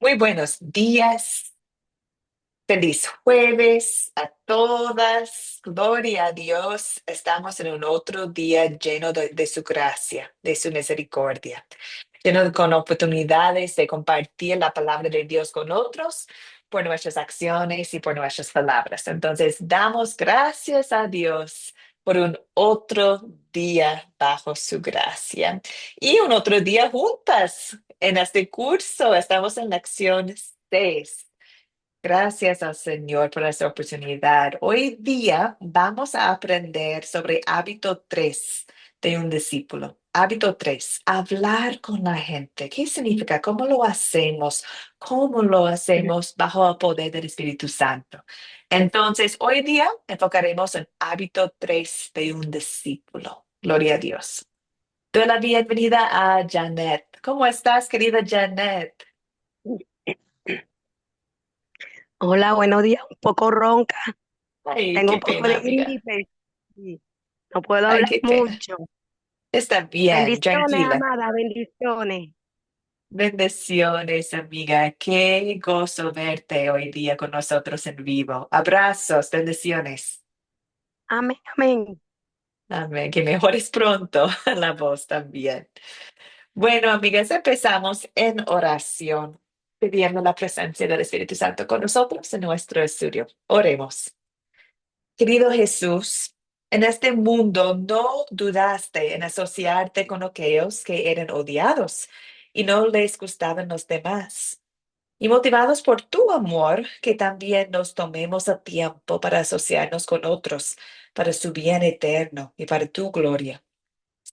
Muy buenos días, feliz jueves a todas, gloria a Dios. Estamos en un otro día lleno de su gracia, de su misericordia, con oportunidades de compartir la palabra de Dios con otros por nuestras acciones y por nuestras palabras. Entonces, damos gracias a Dios por un otro día bajo su gracia y un otro día juntas. En este curso estamos en lección 6. Gracias al Señor por esta oportunidad. Hoy día vamos a aprender sobre hábito 3 de un discípulo. Hábito 3, hablar con la gente. ¿Qué significa? ¿Cómo lo hacemos? ¿Cómo lo hacemos bajo el poder del Espíritu Santo? Entonces, hoy día enfocaremos en hábito 3 de un discípulo. Gloria a Dios. Doy la bienvenida a Janet. ¿Cómo estás, querida Janet? Hola, buenos días. Un poco ronca. Ay, Tengo qué un poco pena, de amiga. gripe. Y no puedo Ay, hablar qué pena. mucho. Está bien, Bendiciones, tranquila. amada, bendiciones. Bendiciones, amiga. Qué gozo verte hoy día con nosotros en vivo. Abrazos, bendiciones. Amén, amén. Amén. Que mejores pronto la voz también. Bueno, amigas, empezamos en oración, pidiendo la presencia del Espíritu Santo con nosotros en nuestro estudio. Oremos. Querido Jesús, en este mundo no dudaste en asociarte con aquellos que eran odiados y no les gustaban los demás. Y motivados por tu amor, que también nos tomemos el tiempo para asociarnos con otros, para su bien eterno y para tu gloria.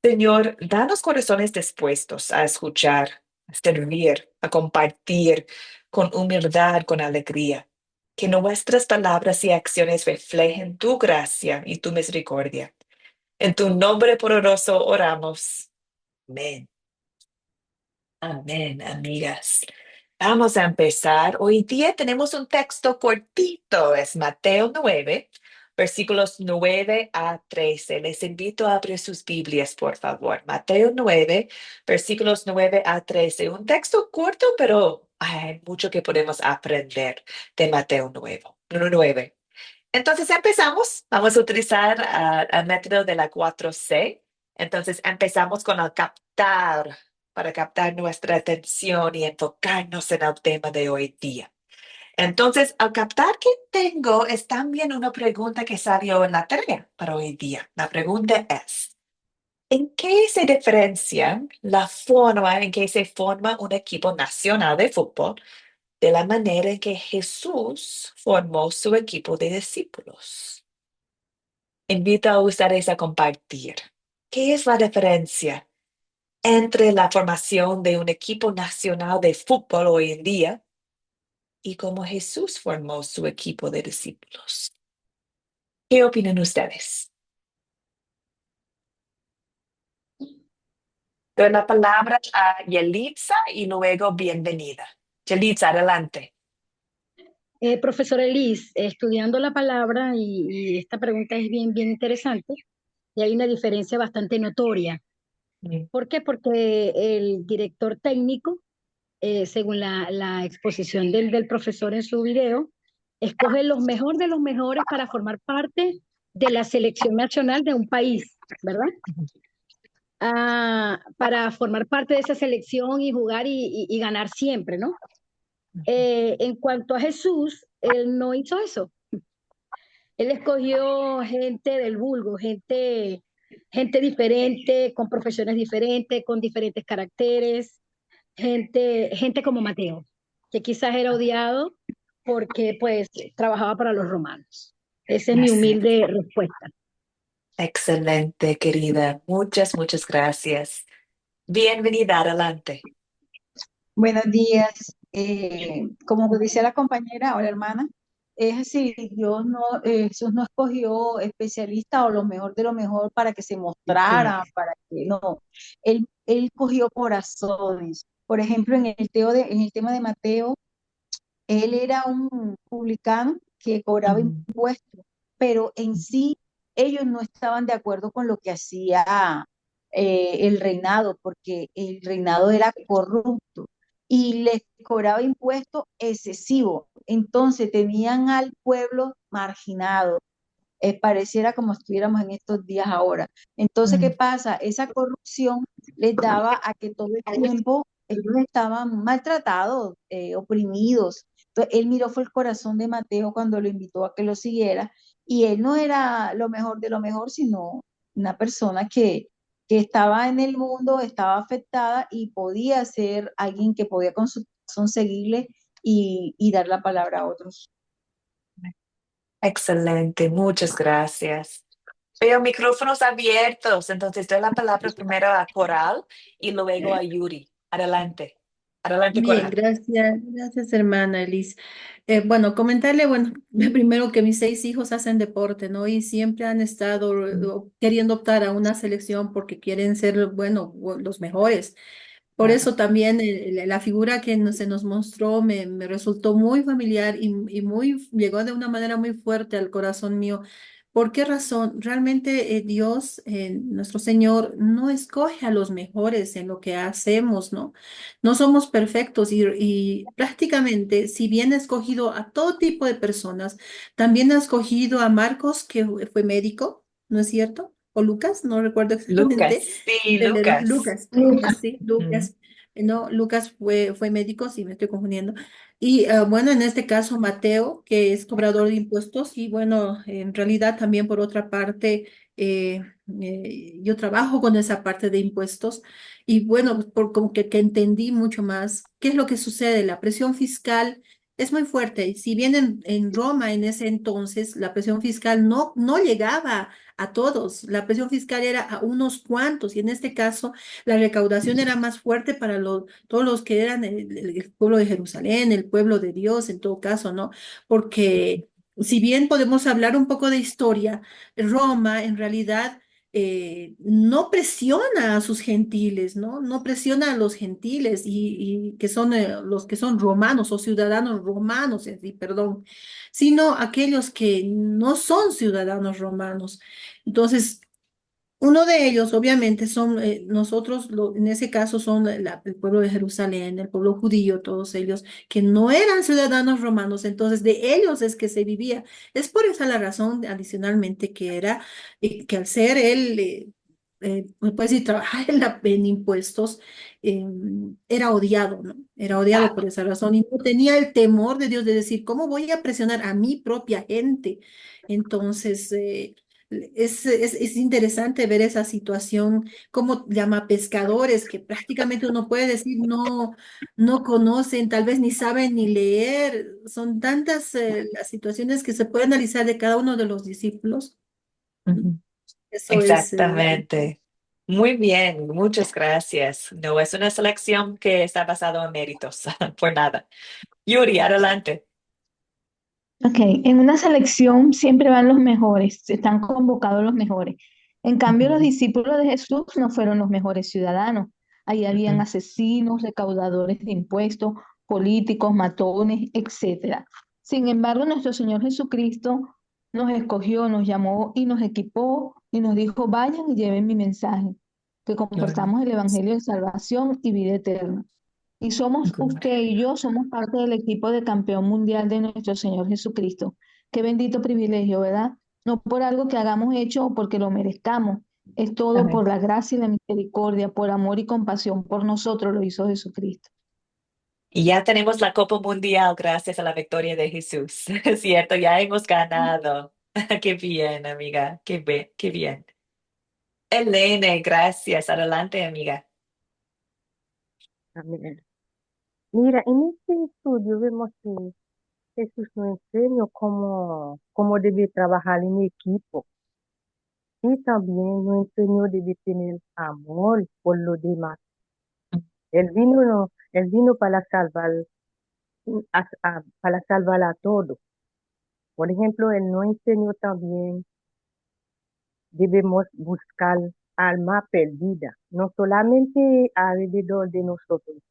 Señor, danos corazones dispuestos a escuchar, a servir, a compartir con humildad, con alegría. Que nuestras palabras y acciones reflejen tu gracia y tu misericordia. En tu nombre poderoso oramos. Amén. Amén, amigas. Vamos a empezar. Hoy día tenemos un texto cortito, es Mateo 9, versículos 9 a 13. Les invito a abrir sus Biblias, por favor. Mateo 9, versículos 9 a 13. Un texto corto, pero hay mucho que podemos aprender de Mateo 9. Entonces empezamos. Vamos a utilizar el método de la 4C. Entonces empezamos con el captar, para captar nuestra atención y enfocarnos en el tema de hoy día. Entonces, al captar que tengo es también una pregunta que salió en la tarea para hoy día. La pregunta es, ¿en qué se diferencia la forma en que se forma un equipo nacional de fútbol de la manera en que Jesús formó su equipo de discípulos? Invito a ustedes a compartir. ¿Qué es la diferencia entre la formación de un equipo nacional de fútbol hoy en día y cómo Jesús formó su equipo de discípulos? ¿Qué opinan ustedes? Doy la palabra a Yelitza y luego bienvenida. Yelitza, adelante. Profesora Elis, estudiando la palabra y esta pregunta es bien interesante y hay una diferencia bastante notoria. Mm, ¿Por qué? Porque el director técnico, según la exposición del profesor en su video, escoge los mejores de los mejores para formar parte de la selección nacional de un país, ¿verdad? Para formar parte de esa selección y jugar y ganar siempre, ¿no? En cuanto a Jesús, él no hizo eso. Él escogió gente del vulgo, gente diferente, con profesiones diferentes, con diferentes caracteres, gente como Mateo, que quizás era odiado porque pues trabajaba para los romanos. Esa es mi así. humilde respuesta. Excelente, querida. Muchas gracias. Bienvenida, adelante. Buenos días. Como dice la compañera o la hermana, es así, Dios no, Jesús no escogió especialistas o lo mejor de lo mejor para que se Mm, mostraran, para que no. Él cogió corazones. Por ejemplo, en el tema de Mateo, él era un publicano que cobraba mm, impuestos, pero en sí ellos no estaban de acuerdo con lo que hacía el reinado, porque el reinado era corrupto y les cobraba impuestos excesivos. Entonces tenían al pueblo marginado. Pareciera como estuviéramos en estos días ahora. Entonces, ¿qué Mm. pasa? Esa corrupción les daba a que todo el tiempo ellos estaban maltratados, oprimidos. Entonces, él miró fue el corazón de Mateo cuando lo invitó a que lo siguiera, y él no era lo mejor de lo mejor, sino una persona que estaba en el mundo, estaba afectada y podía ser alguien que podía con su corazón seguirle y dar la palabra a otros. Excelente, muchas gracias. Veo micrófonos abiertos, entonces doy la palabra primero a Coral y luego a Yuri. Adelante. Adelante, Bien, Coral. gracias hermana Elis. Bueno, comentarle, bueno, primero que mis 6 hijos hacen deporte, ¿no? Y siempre han estado queriendo optar a una selección porque quieren ser, bueno, los mejores. Por Claro. eso también la figura que se nos mostró me resultó muy familiar y muy, llegó de una manera muy fuerte al corazón mío. ¿Por qué razón? Realmente Dios, nuestro Señor, no escoge a los mejores en lo que hacemos, ¿no? No somos perfectos y prácticamente, si bien ha escogido a todo tipo de personas, también ha escogido a Marcos, que fue médico, ¿no es cierto? O Lucas, no recuerdo exactamente. Lucas, sí, Lucas. Lucas, sí, Mm, Lucas. No, Lucas fue médico, sí, me estoy confundiendo. Y bueno, en este caso Mateo, que es cobrador de impuestos, y bueno, en realidad también por otra parte, yo trabajo con esa parte de impuestos, y bueno, por como que entendí mucho más qué es lo que sucede. La presión fiscal es muy fuerte, y si bien en Roma en ese entonces la presión fiscal no llegaba a todos, la presión fiscal era a unos cuantos, y en este caso la recaudación era más fuerte para todos los que eran el pueblo de Jerusalén, el pueblo de Dios, en todo caso, ¿no? Porque si bien podemos hablar un poco de historia, Roma en realidad no presiona a sus gentiles, ¿no? No presiona a los gentiles y que son los que son romanos o ciudadanos romanos, sí, perdón, sino aquellos que no son ciudadanos romanos. Entonces, uno de ellos, obviamente, son nosotros, en ese caso, son el pueblo de Jerusalén, el pueblo judío, todos ellos, que no eran ciudadanos romanos, entonces de ellos es que se vivía. Es por esa la razón, adicionalmente, que era que al ser él, pues decir, trabajar en impuestos, eh, era odiado, ¿no? Era odiado por claro. esa razón y no tenía el temor de Dios de decir, ¿cómo voy a presionar a mi propia gente? Entonces, es interesante ver esa situación, como llama pescadores, que prácticamente uno puede decir no conocen, tal vez ni saben ni leer. Son tantas las situaciones que se puede analizar de cada uno de los discípulos. Ujú. Eso es, Exactamente. Muy bien, muchas gracias. No es una selección que está basada en méritos, por nada. Yuri, adelante. Ok, en una selección siempre van los mejores, están convocados los mejores. En cambio, los Ujú, discípulos de Jesús no fueron los mejores ciudadanos. Ahí habían ujú, asesinos, recaudadores de impuestos, políticos, matones, etcétera. Sin embargo, nuestro Señor Jesucristo nos escogió, nos llamó y nos equipó y nos dijo, vayan y lleven mi mensaje, que gloria. compartamos el Evangelio de salvación y vida eterna. Y somos Gloria. usted y yo, somos parte del equipo de campeón mundial de nuestro Señor Jesucristo. Qué bendito privilegio, ¿verdad? No por algo que hagamos hecho o porque lo merezcamos. Es todo Amén. por la gracia y la misericordia, por amor y compasión por nosotros lo hizo Jesucristo. Y ya tenemos la Copa Mundial gracias a la victoria de Jesús. Es cierto, ya hemos ganado. Qué bien, amiga. Qué bien, qué bien. Elena, gracias. Adelante, amiga. Amén. Mira, en este estudio vemos que Jesús nos enseña cómo debe trabajar en equipo y también nos enseñó debe tener amor por los demás. Él vino para salvar, para salvar a todos. Por ejemplo, él nos enseñó también debemos buscar alma perdida, no solamente alrededor de nosotros,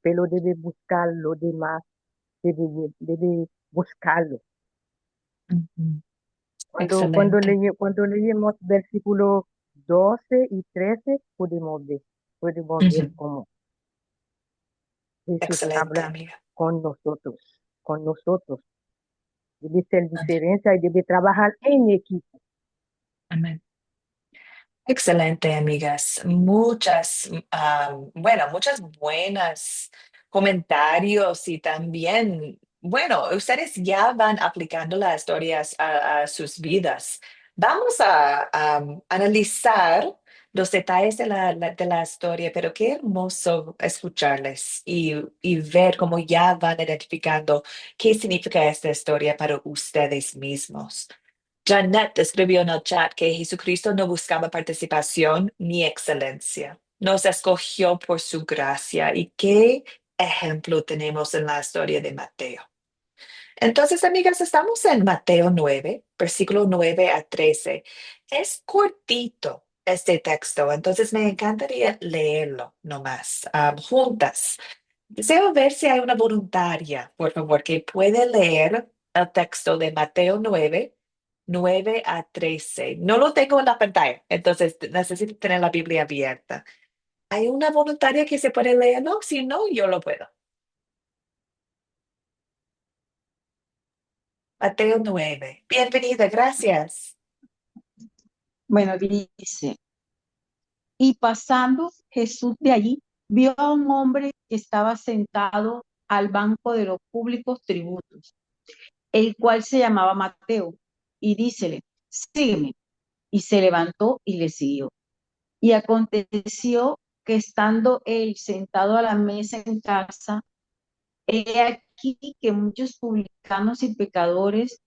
pero debe buscar lo demás, debe buscarlo. Ujú. Cuando Excelente. leemos versículos 12 y 13 podemos ver. podemos ver Ujú. cómo Jesús Excelente, habla amiga. con nosotros. Debe ser diferencia y debe trabajar en equipo. Amén. Excelente, amigas. Muchas, bueno, muchas buenas comentarios y también, bueno, ustedes ya van aplicando las historias a sus vidas. Vamos a analizar los detalles de de la historia, pero qué hermoso escucharles y ver cómo ya van identificando qué significa esta historia para ustedes mismos. Janet escribió en el chat que Jesucristo no buscaba participación ni excelencia. Nos escogió por su gracia. ¿Y qué ejemplo tenemos en la historia de Mateo? Entonces, amigas, estamos en Mateo 9, versículo 9 a 13. Es cortito este texto, entonces me encantaría leerlo nomás, juntas. Deseo ver si hay una voluntaria, por favor, que puede leer el texto de Mateo 9, 9 a 13. No lo tengo en la pantalla, entonces necesito tener la Biblia abierta. ¿Hay una voluntaria que se puede leerlo? Si no, yo lo puedo. Mateo 9. Bienvenida, gracias. Bueno, dice, y pasando Jesús de allí, vio a un hombre que estaba sentado al banco de los públicos tributos, el cual se llamaba Mateo, y dícele, sígueme. Y se levantó y le siguió. Y aconteció que estando él sentado a la mesa en casa, he aquí que muchos publicanos y pecadores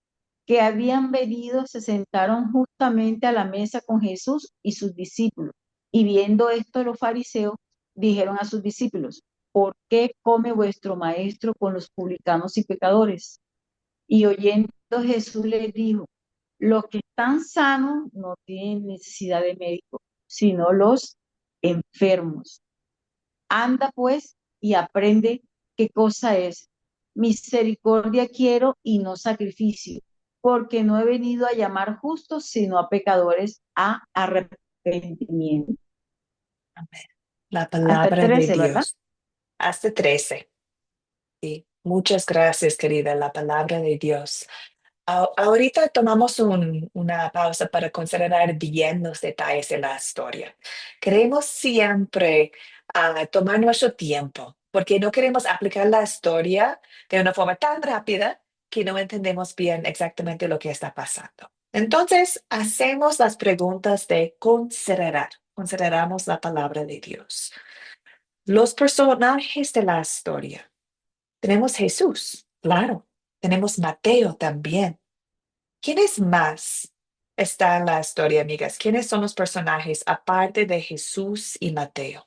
que habían venido se sentaron justamente a la mesa con Jesús y sus discípulos. Y viendo esto los fariseos dijeron a sus discípulos, ¿por qué come vuestro maestro con los publicanos y pecadores? Y oyendo Jesús les dijo, los que están sanos no tienen necesidad de médico, sino los enfermos. Anda pues y aprende qué cosa es. Misericordia quiero y no sacrificio, porque no he venido a llamar justos, sino a pecadores a arrepentimiento. La Hasta el palabra de 13, ¿verdad? Dios. Hasta 13. Sí. Muchas gracias, querida. La palabra de Dios. Ahorita tomamos una pausa para considerar bien los detalles de la historia. Queremos siempre tomar nuestro tiempo, porque no queremos aplicar la historia de una forma tan rápida que no entendemos bien exactamente lo que está pasando. Entonces, hacemos las preguntas de considerar. Consideramos la palabra de Dios. Los personajes de la historia. Tenemos Jesús, claro. Tenemos Mateo también. ¿Quiénes más está en la historia, amigas? ¿Quiénes son los personajes aparte de Jesús y Mateo?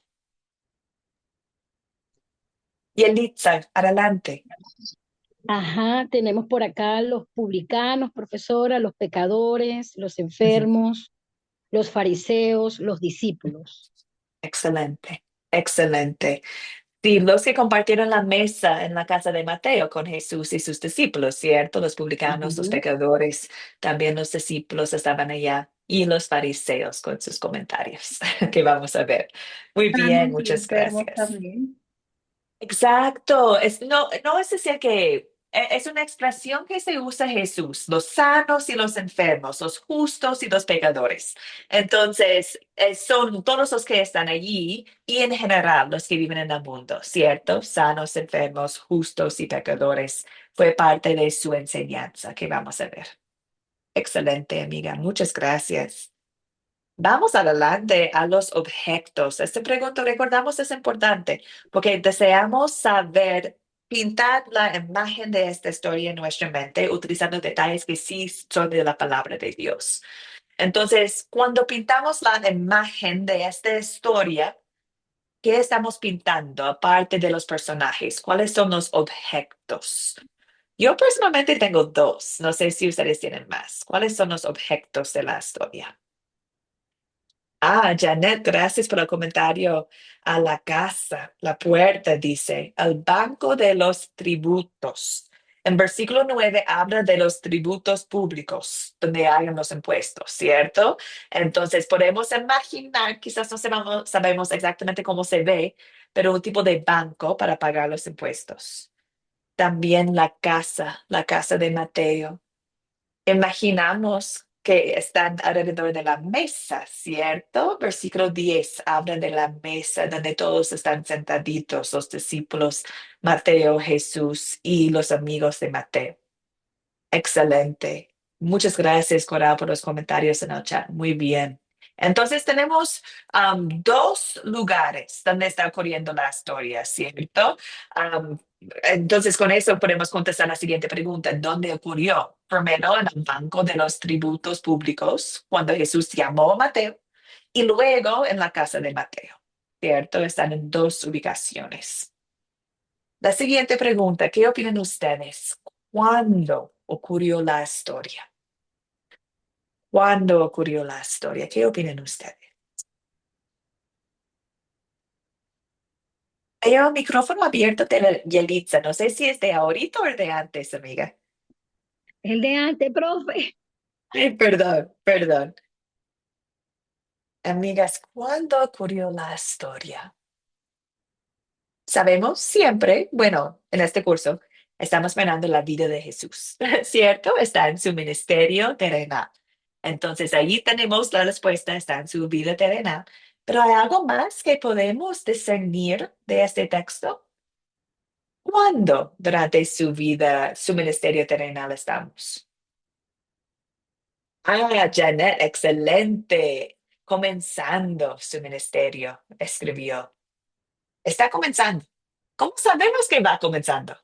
Y Elitza, adelante. Ajá, tenemos por acá los publicanos, profesora, los pecadores, los Ujú. enfermos, los fariseos, los discípulos. Excelente, excelente. Sí, los que compartieron la mesa en la casa de Mateo con Jesús y sus discípulos, ¿cierto? Los publicanos, los Ujú. pecadores, también los discípulos estaban allá y los fariseos con sus comentarios que vamos a ver. Muy bien, Sanos y muchas enfermos gracias. también. Exacto, no es decir que es una expresión que se usa Jesús, los sanos y los enfermos, los justos y los pecadores. Entonces, son todos los que están allí y en general los que viven en el mundo, ¿cierto? Sanos, enfermos, justos y pecadores. Fue parte de su enseñanza que vamos a ver. Excelente, amiga. Muchas gracias. Vamos adelante a los objetos. Esta pregunta, recordamos, es importante porque deseamos saber pintar la imagen de esta historia en nuestra mente utilizando detalles que sí son de la palabra de Dios. Entonces, cuando pintamos la imagen de esta historia, ¿qué estamos pintando aparte de los personajes? ¿Cuáles son los objetos? Yo personalmente tengo dos. No sé si ustedes tienen más. ¿Cuáles son los objetos de la historia? Janet, gracias por el comentario. A la casa, la puerta dice, el banco de los tributos. En versículo 9 habla de los tributos públicos, donde hayan los impuestos, ¿cierto? Entonces podemos imaginar, quizás no sabemos exactamente cómo se ve, pero un tipo de banco para pagar los impuestos. También la casa de Mateo. Imaginamos que están alrededor de la mesa, ¿cierto? Versículo 10 habla de la mesa donde todos están sentaditos, los discípulos, Mateo, Jesús y los amigos de Mateo. Excelente. Muchas gracias, Cora, por los comentarios en el chat. Muy bien. Entonces tenemos dos lugares donde está ocurriendo la historia, ¿cierto? Am, entonces con eso podemos contestar la siguiente pregunta. ¿Dónde ocurrió? Primero en el banco de los tributos públicos, cuando Jesús llamó a Mateo, y luego en la casa de Mateo, ¿cierto? Están en dos ubicaciones. La siguiente pregunta, ¿qué opinan ustedes? ¿Cuándo ocurrió la historia? ¿Cuándo ocurrió la historia? ¿Qué opinan ustedes? Hay un micrófono abierto de Yelitza. No sé si es de ahorita o de antes, amiga. El de antes, profe. Ay, perdón, perdón. Amigas, ¿cuándo ocurrió la historia? Sabemos siempre, bueno, en este curso, estamos mirando la vida de Jesús, ¿cierto? Está en su ministerio terrenal. Entonces, ahí tenemos la respuesta, está en su vida terrenal. Pero ¿hay algo más que podemos discernir de este texto? ¿Cuándo durante su vida, su ministerio terrenal estamos? Ah, Janet, excelente. Comenzando su ministerio, escribió. Está comenzando. ¿Cómo sabemos que va comenzando?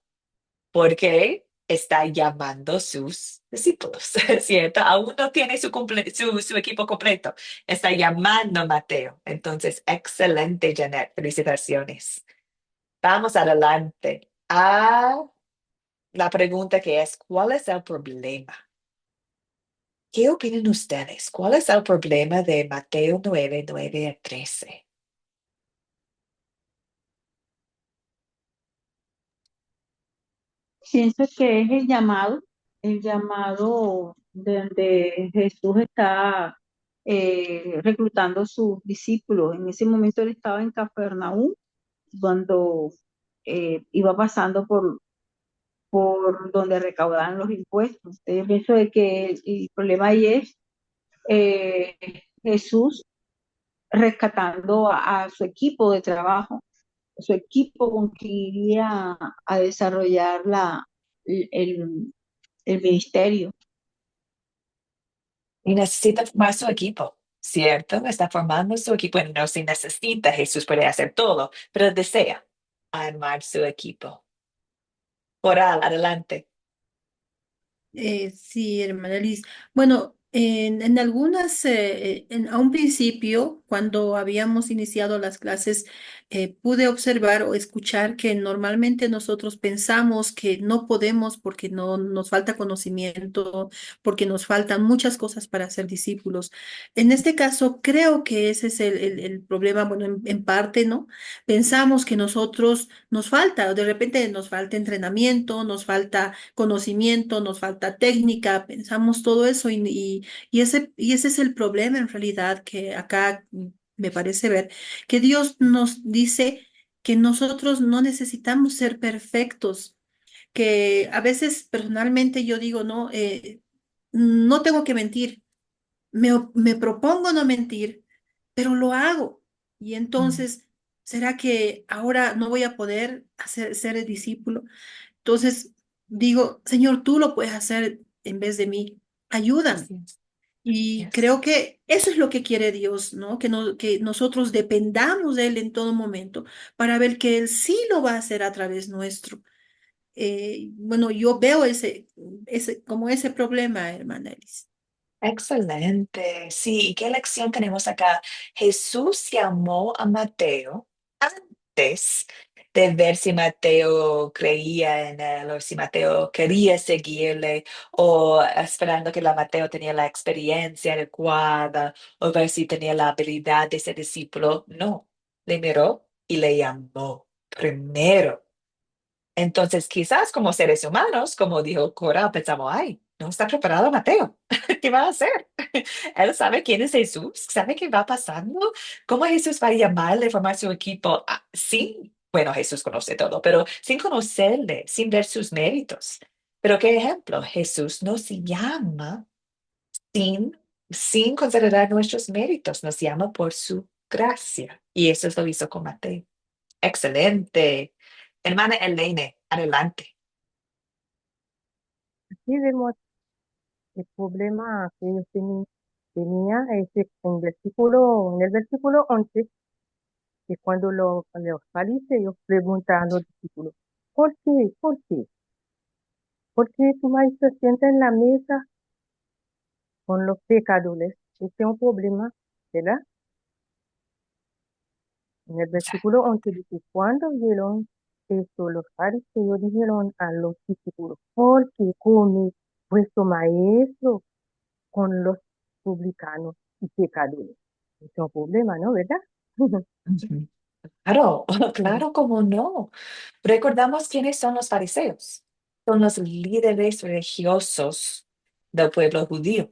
Porque está llamando sus discípulos, ¿cierto? Aún no tiene su equipo completo. Está llamando a Mateo. Entonces, excelente, Janet. Felicitaciones. Vamos adelante a la pregunta que es, ¿cuál es el problema? ¿Qué opinan ustedes? ¿Cuál es el problema de Mateo 9, 9 a 13? Pienso que es el llamado donde Jesús está reclutando sus discípulos. En ese momento él estaba en Cafarnaúm cuando iba pasando por donde recaudaban los impuestos. Yo pienso de que el problema ahí es eh, Jesús rescatando a su equipo de trabajo, a su equipo con que iría a desarrollar el, el ministerio. Y necesita formar su equipo, ¿cierto? Está formando su equipo. Bueno, no se necesita, Jesús puede hacer todo, pero desea armar su equipo. Coral, adelante. Sí, hermana Liz. Bueno, en algunas, a un principio, cuando habíamos iniciado las clases, pude observar o escuchar que normalmente nosotros pensamos que no podemos porque no nos falta conocimiento, porque nos faltan muchas cosas para ser discípulos. En este caso, creo que ese es el problema, bueno, en parte, ¿no? Pensamos que nosotros nos falta, o de repente nos falta entrenamiento, nos falta conocimiento, nos falta técnica, pensamos todo eso y ese es el problema en realidad que acá me parece ver, que Dios nos dice que nosotros no necesitamos ser perfectos, que a veces personalmente yo digo, no, no tengo que mentir, me propongo no mentir, pero lo hago. Y Mm, entonces, ¿será que ahora no voy a poder ser el discípulo? Entonces digo, Señor, tú lo puedes hacer en vez de mí. Ayúdame. así es. Y Yes. creo que eso es lo que quiere Dios, ¿no? Que, no, que nosotros dependamos de Él en todo momento para ver que Él sí lo va a hacer a través nuestro. Bueno, yo veo como ese problema, hermana Elis. Excelente. Sí, ¿y qué lección tenemos acá? Jesús llamó a Mateo antes de ver si Mateo creía en él o si Mateo quería seguirle o esperando que la Mateo tenía la experiencia adecuada o ver si tenía la habilidad de ser discípulo. No, le miró y le llamó primero. Entonces, quizás como seres humanos, como dijo Cora, pensamos, ay, no está preparado Mateo. ¿Qué va a hacer? Él sabe quién es Jesús, sabe qué va pasando, cómo Jesús va a llamarle, formar su equipo sin, bueno, Jesús conoce todo, pero sin conocerle, sin ver sus méritos. Pero qué ejemplo, Jesús nos llama sin, sin considerar nuestros méritos, nos llama por su gracia. Y eso es lo hizo con Mateo. Excelente. Hermana Elene, adelante. Aquí vemos el problema que ellos tenía en el versículo 11, que cuando los fariseos preguntan a los discípulos, ¿por qué? ¿Por qué? ¿Por qué tu maestro sienta en la mesa con los pecadores? Este es un problema, ¿verdad? En el versículo 11 dice, cuando vieron esto, los fariseos dijeron a los discípulos, ¿por qué come vuestro maestro con los publicanos y pecadores? Este es un problema, ¿no? ¿Verdad? Ujú. Claro, claro, cómo no. Recordamos quiénes son los fariseos. Son los líderes religiosos del pueblo judío.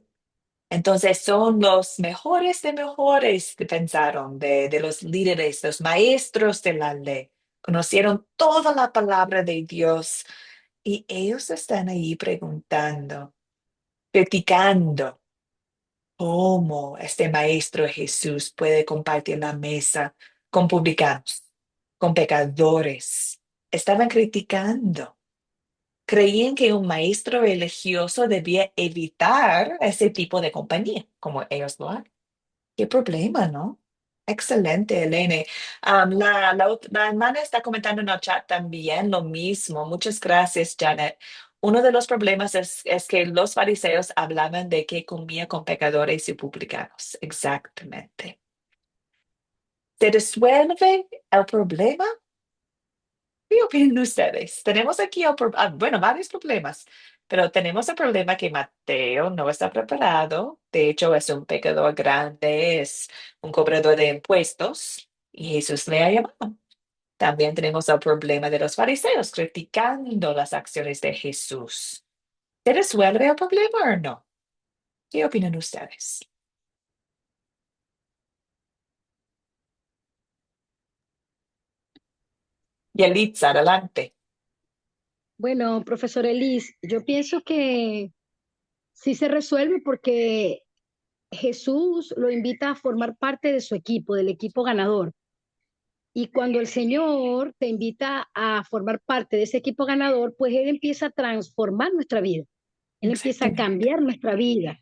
Entonces son los mejores de mejores, pensaron, de los líderes, los maestros de la ley. Conocieron toda la palabra de Dios y ellos están ahí preguntando, criticando cómo este maestro Jesús puede compartir la mesa con publicanos, con pecadores. Estaban criticando. Creían que un maestro religioso debía evitar ese tipo de compañía, como ellos lo hacen. Qué problema, ¿no? Excelente, Elene. La hermana está comentando en el chat también lo mismo. Muchas gracias, Janet. Uno de los problemas es que los fariseos hablaban de que comía con pecadores y publicanos. Exactamente. ¿Se resuelve el problema? ¿Qué opinan ustedes? Tenemos aquí, bueno, varios problemas, pero tenemos el problema que Mateo no está preparado. De hecho, es un pecador grande, es un cobrador de impuestos y Jesús le ha llamado. También tenemos el problema de los fariseos criticando las acciones de Jesús. ¿Se resuelve el problema o no? ¿Qué opinan ustedes? Yelitza, adelante. Bueno, profesor Elis, yo pienso que sí se resuelve porque Jesús lo invita a formar parte de su equipo, del equipo ganador. Y cuando el Señor te invita a formar parte de ese equipo ganador, pues Él empieza a transformar nuestra vida. Él empieza a Exactamente. cambiar nuestra vida.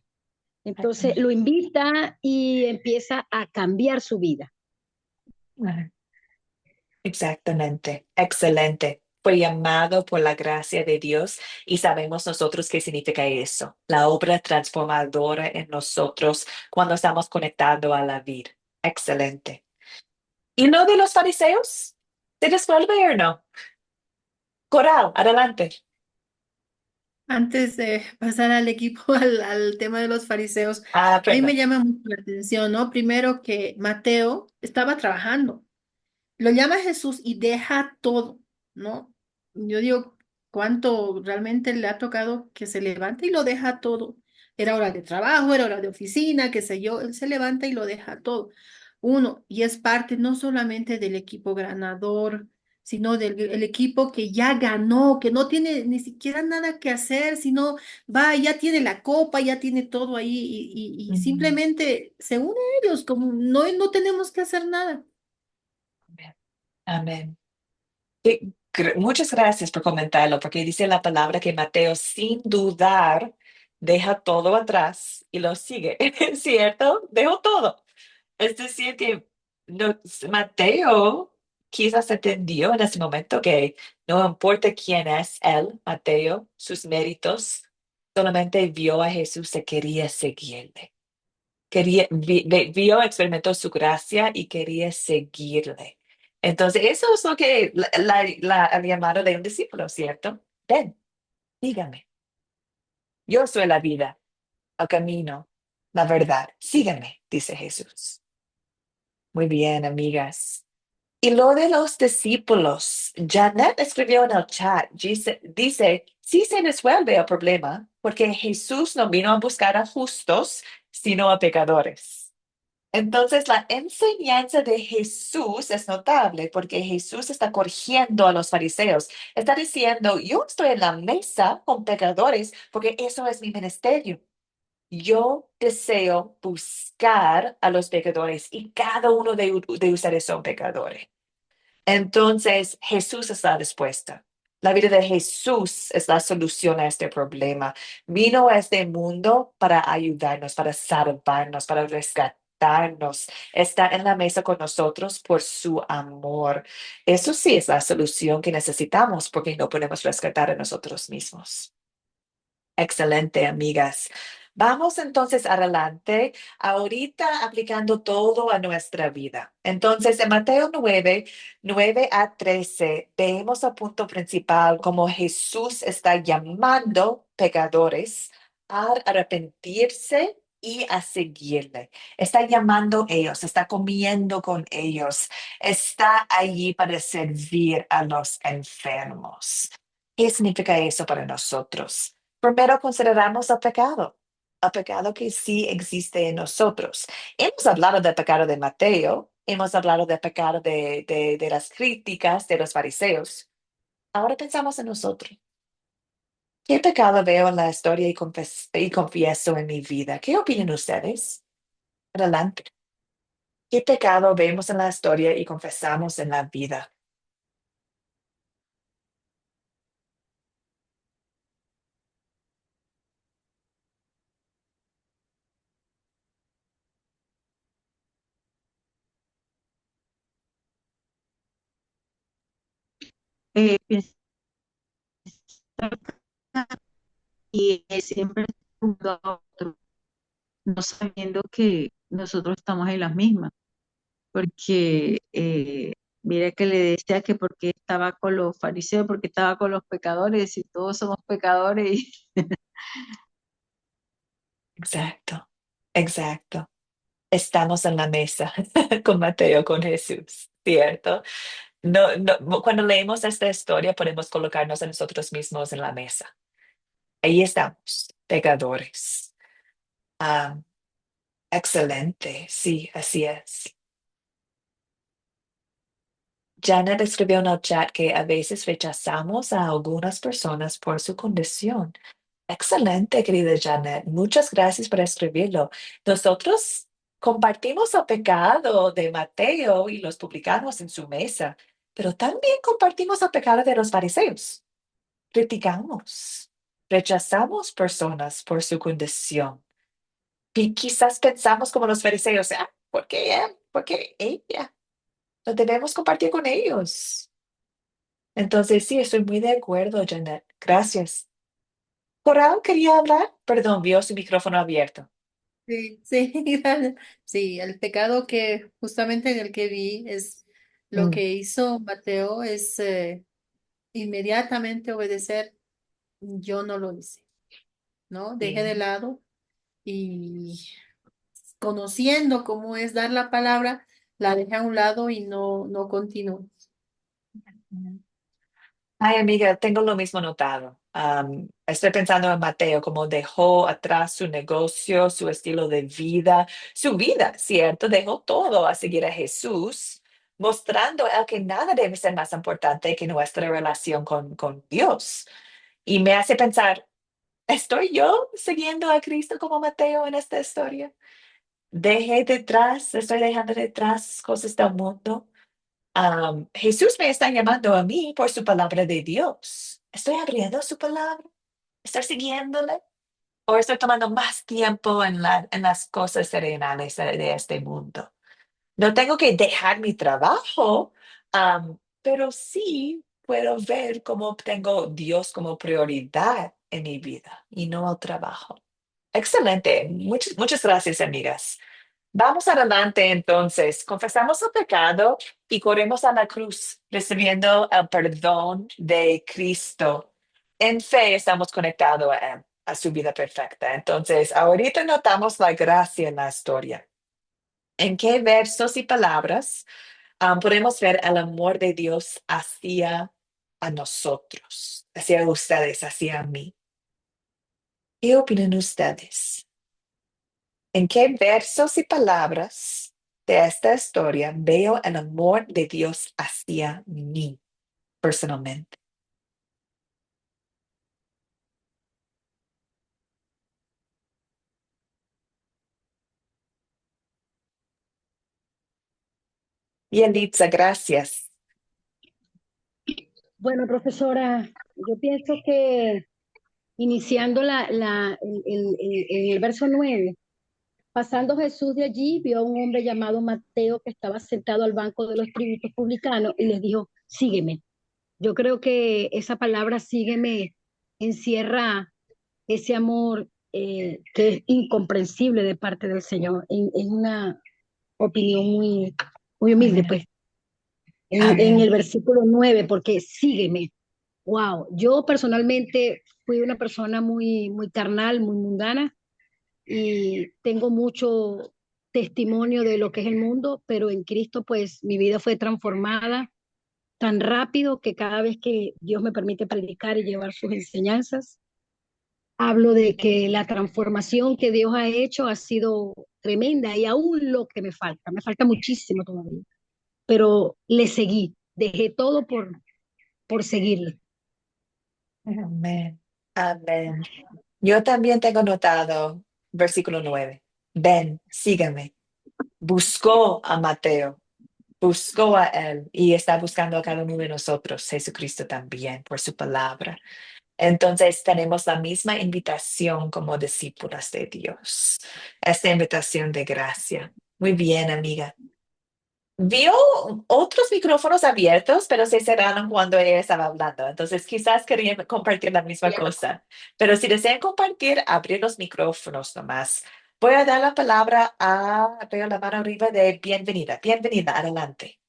Entonces Exactamente. lo invita y empieza a cambiar su vida. Exactamente, excelente. Fue llamado por la gracia de Dios y sabemos nosotros qué significa eso, la obra transformadora en nosotros cuando estamos conectando a la vida. Excelente. ¿Y lo de los fariseos? ¿Se resuelve o no? Coral, adelante. Antes de pasar al equipo, al tema de los fariseos, Ah, a mí me perdón. llama mucho la atención, ¿no? Primero que Mateo estaba trabajando. Lo llama Jesús y deja todo, ¿no? Yo digo, ¿cuánto realmente le ha tocado que se levante y lo deja todo? Era hora de trabajo, era hora de oficina, qué sé yo, él se levanta y lo deja todo. Uno, y es parte no solamente del equipo ganador, sino del el equipo que ya ganó, que no tiene ni siquiera nada que hacer, sino va, ya tiene la copa, ya tiene todo ahí y Mm, simplemente se une a ellos, como no tenemos que hacer nada. amén. Amén. Muchas gracias por comentarlo, porque dice la palabra que Mateo sin dudar deja todo atrás y lo sigue, ¿cierto? Dejó todo. Es decir, que Mateo quizás entendió en ese momento que no importa quién es él, Mateo, sus méritos, solamente vio a Jesús y quería seguirle. Vio, experimentó su gracia y quería seguirle. Entonces, eso es lo que el llamado de un discípulo, ¿cierto? Ven, dígame. Yo soy la vida, el camino, la verdad. Síganme, dice Jesús. Muy bien, amigas. Y lo de los discípulos, Janet escribió en el chat, dice, sí se resuelve el problema porque Jesús no vino a buscar a justos, sino a pecadores. Entonces, la enseñanza de Jesús es notable porque Jesús está corrigiendo a los fariseos. Está diciendo, yo estoy en la mesa con pecadores porque eso es mi ministerio. Yo deseo buscar a los pecadores y cada uno de ustedes son pecadores. Entonces, Jesús es la respuesta. La vida de Jesús es la solución a este problema. Vino a este mundo para ayudarnos, para salvarnos, para rescatarnos. Está en la mesa con nosotros por su amor. Eso sí es la solución que necesitamos porque no podemos rescatar a nosotros mismos. Excelente, amigas. Vamos entonces adelante, ahorita aplicando todo a nuestra vida. Entonces, en Mateo 9, 9 a 13, vemos el punto principal como Jesús está llamando pecadores a arrepentirse y a seguirle. Está llamando a ellos, está comiendo con ellos, está allí para servir a los enfermos. ¿Qué significa eso para nosotros? Primero consideramos el pecado que sí existe en nosotros. Hemos hablado del pecado de Mateo, hemos hablado del pecado de las críticas de los fariseos. Ahora pensamos en nosotros. ¿Qué pecado veo en la historia y confieso en mi vida? ¿Qué opinan ustedes? Adelante. ¿Qué pecado vemos en la historia y confesamos en la vida? Pienso y siempre juzgando a otro, no sabiendo que nosotros estamos en las mismas, porque mira que le decía que porque estaba con los fariseos, porque estaba con los pecadores, y todos somos pecadores, y Exacto, exacto. Estamos en la mesa con Mateo, con Jesús, ¿cierto? No, no, cuando leemos esta historia podemos colocarnos a nosotros mismos en la mesa. Ahí estamos, pecadores. Ah, excelente, sí, así es. Janet escribió en el chat que a veces rechazamos a algunas personas por su condición. Excelente, querida Janet. Muchas gracias por escribirlo. Nosotros compartimos el pecado de Mateo y los publicamos en su mesa, pero también compartimos el pecado de los fariseos. Criticamos, rechazamos personas por su condición. Y quizás pensamos como los fariseos, ¿por qué él? ¿Por qué ella? No debemos compartir con ellos. Entonces, sí, estoy muy de acuerdo, Janet. Gracias. Coral quería hablar. Perdón, vio su micrófono abierto. Sí, sí, gracias. Sí, el pecado que justamente en el que vi es lo Mm, que hizo Mateo es inmediatamente obedecer. Yo no lo hice, ¿no? Dejé de sí. lado y conociendo cómo es dar la palabra, la dejé a un lado y no continué. Ay, amiga, tengo lo mismo notado. Estoy pensando en Mateo, como dejó atrás su negocio, su estilo de vida, su vida, ¿cierto? Dejó todo a seguir a Jesús, mostrando el que nada debe ser más importante que nuestra relación con Dios. Y me hace pensar, ¿estoy yo siguiendo a Cristo como Mateo en esta historia? Estoy dejando detrás cosas del mundo. Jesús me está llamando a mí por su palabra de Dios. ¿Estoy abriendo su palabra? ¿Estoy siguiéndole? ¿O estoy tomando más tiempo en las cosas terrenales de este mundo? No tengo que dejar mi trabajo, pero sí puedo ver cómo tengo Dios como prioridad en mi vida y no el trabajo. Excelente. Muchas gracias, amigas. Vamos adelante entonces. Confesamos el pecado y corremos a la cruz, recibiendo el perdón de Cristo. En fe estamos conectados a Él, a su vida perfecta. Entonces, ahorita notamos la gracia en la historia. ¿En qué versos y palabras podemos ver el amor de Dios hacia a nosotros, hacia ustedes, hacia mí. ¿Qué opinan ustedes? ¿En qué versos y palabras de esta historia veo el amor de Dios hacia mí personalmente? Y Elitza, gracias. Bueno, profesora, yo pienso que iniciando el verso 9, pasando Jesús de allí, vio a un hombre llamado Mateo que estaba sentado al banco de los tributos publicanos y les dijo, sígueme. Yo creo que esa palabra sígueme encierra ese amor que es incomprensible de parte del Señor. Es una opinión muy humilde, Amén. pues. En Amén. el versículo 9, porque sígueme. Wow, yo personalmente fui una persona muy carnal, muy mundana y tengo mucho testimonio de lo que es el mundo, pero en Cristo pues mi vida fue transformada tan rápido que cada vez que Dios me permite predicar y llevar sus enseñanzas, hablo de que la transformación que Dios ha hecho ha sido tremenda y aún lo que me falta muchísimo todavía, pero le seguí, dejé todo por seguirle. Amén. Amén. Yo también tengo notado versículo 9. Ven, sígueme. Buscó a Mateo, buscó a él y está buscando a cada uno de nosotros, Jesucristo también, por su palabra. Entonces tenemos la misma invitación como discípulas de Dios, esta invitación de gracia. Muy bien, amiga. Vio otros micrófonos abiertos, pero se cerraron cuando ella estaba hablando. Entonces, quizás querían compartir la misma cosa. Pero si desean compartir, abrir los micrófonos nomás. Voy a dar la palabra veo la mano arriba de bienvenida. Bienvenida, adelante.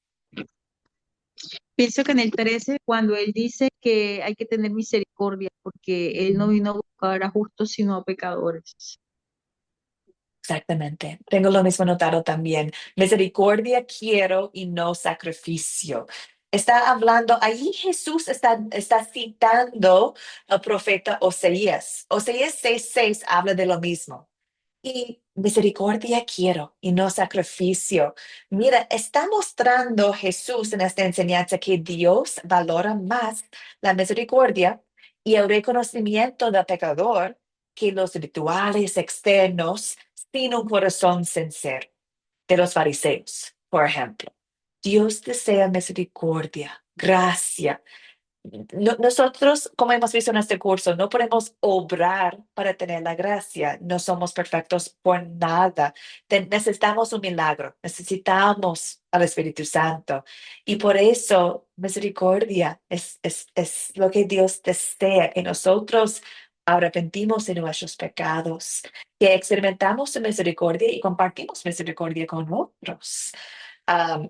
Pienso que en el 13, cuando él dice que hay que tener misericordia, porque él no vino a buscar a justos, sino a pecadores. Exactamente. Tengo lo mismo notado también. Misericordia quiero y no sacrificio. Está hablando, ahí Jesús está citando al profeta Oseías. Oseías 6:6 habla de lo mismo. Y misericordia quiero y no sacrificio. Mira, está mostrando Jesús en esta enseñanza que Dios valora más la misericordia y el reconocimiento del pecador que los rituales externos sin un corazón sincero de los fariseos, por ejemplo. Dios desea misericordia, gracia. Nosotros, como hemos visto en este curso, no podemos obrar para tener la gracia. No somos perfectos por nada. Necesitamos un milagro, necesitamos al Espíritu Santo. Y por eso, misericordia es lo que Dios desea, que nosotros arrepentimos de nuestros pecados, que experimentamos su misericordia y compartimos misericordia con otros.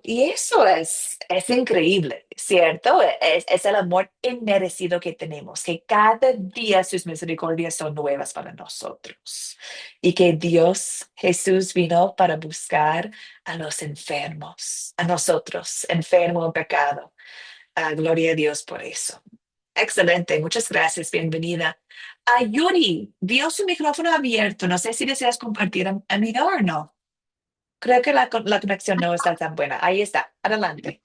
Y eso es increíble, ¿cierto? Es el amor inmerecido que tenemos, que cada día sus misericordias son nuevas para nosotros y que Dios Jesús vino para buscar a los enfermos, a nosotros, enfermos en pecado. Gloria a Dios por eso. Excelente, muchas gracias, bienvenida. Yuri, vio su micrófono abierto, no sé si deseas compartir, amiga, o no. Creo que la conexión no está tan buena. Ahí está. Adelante.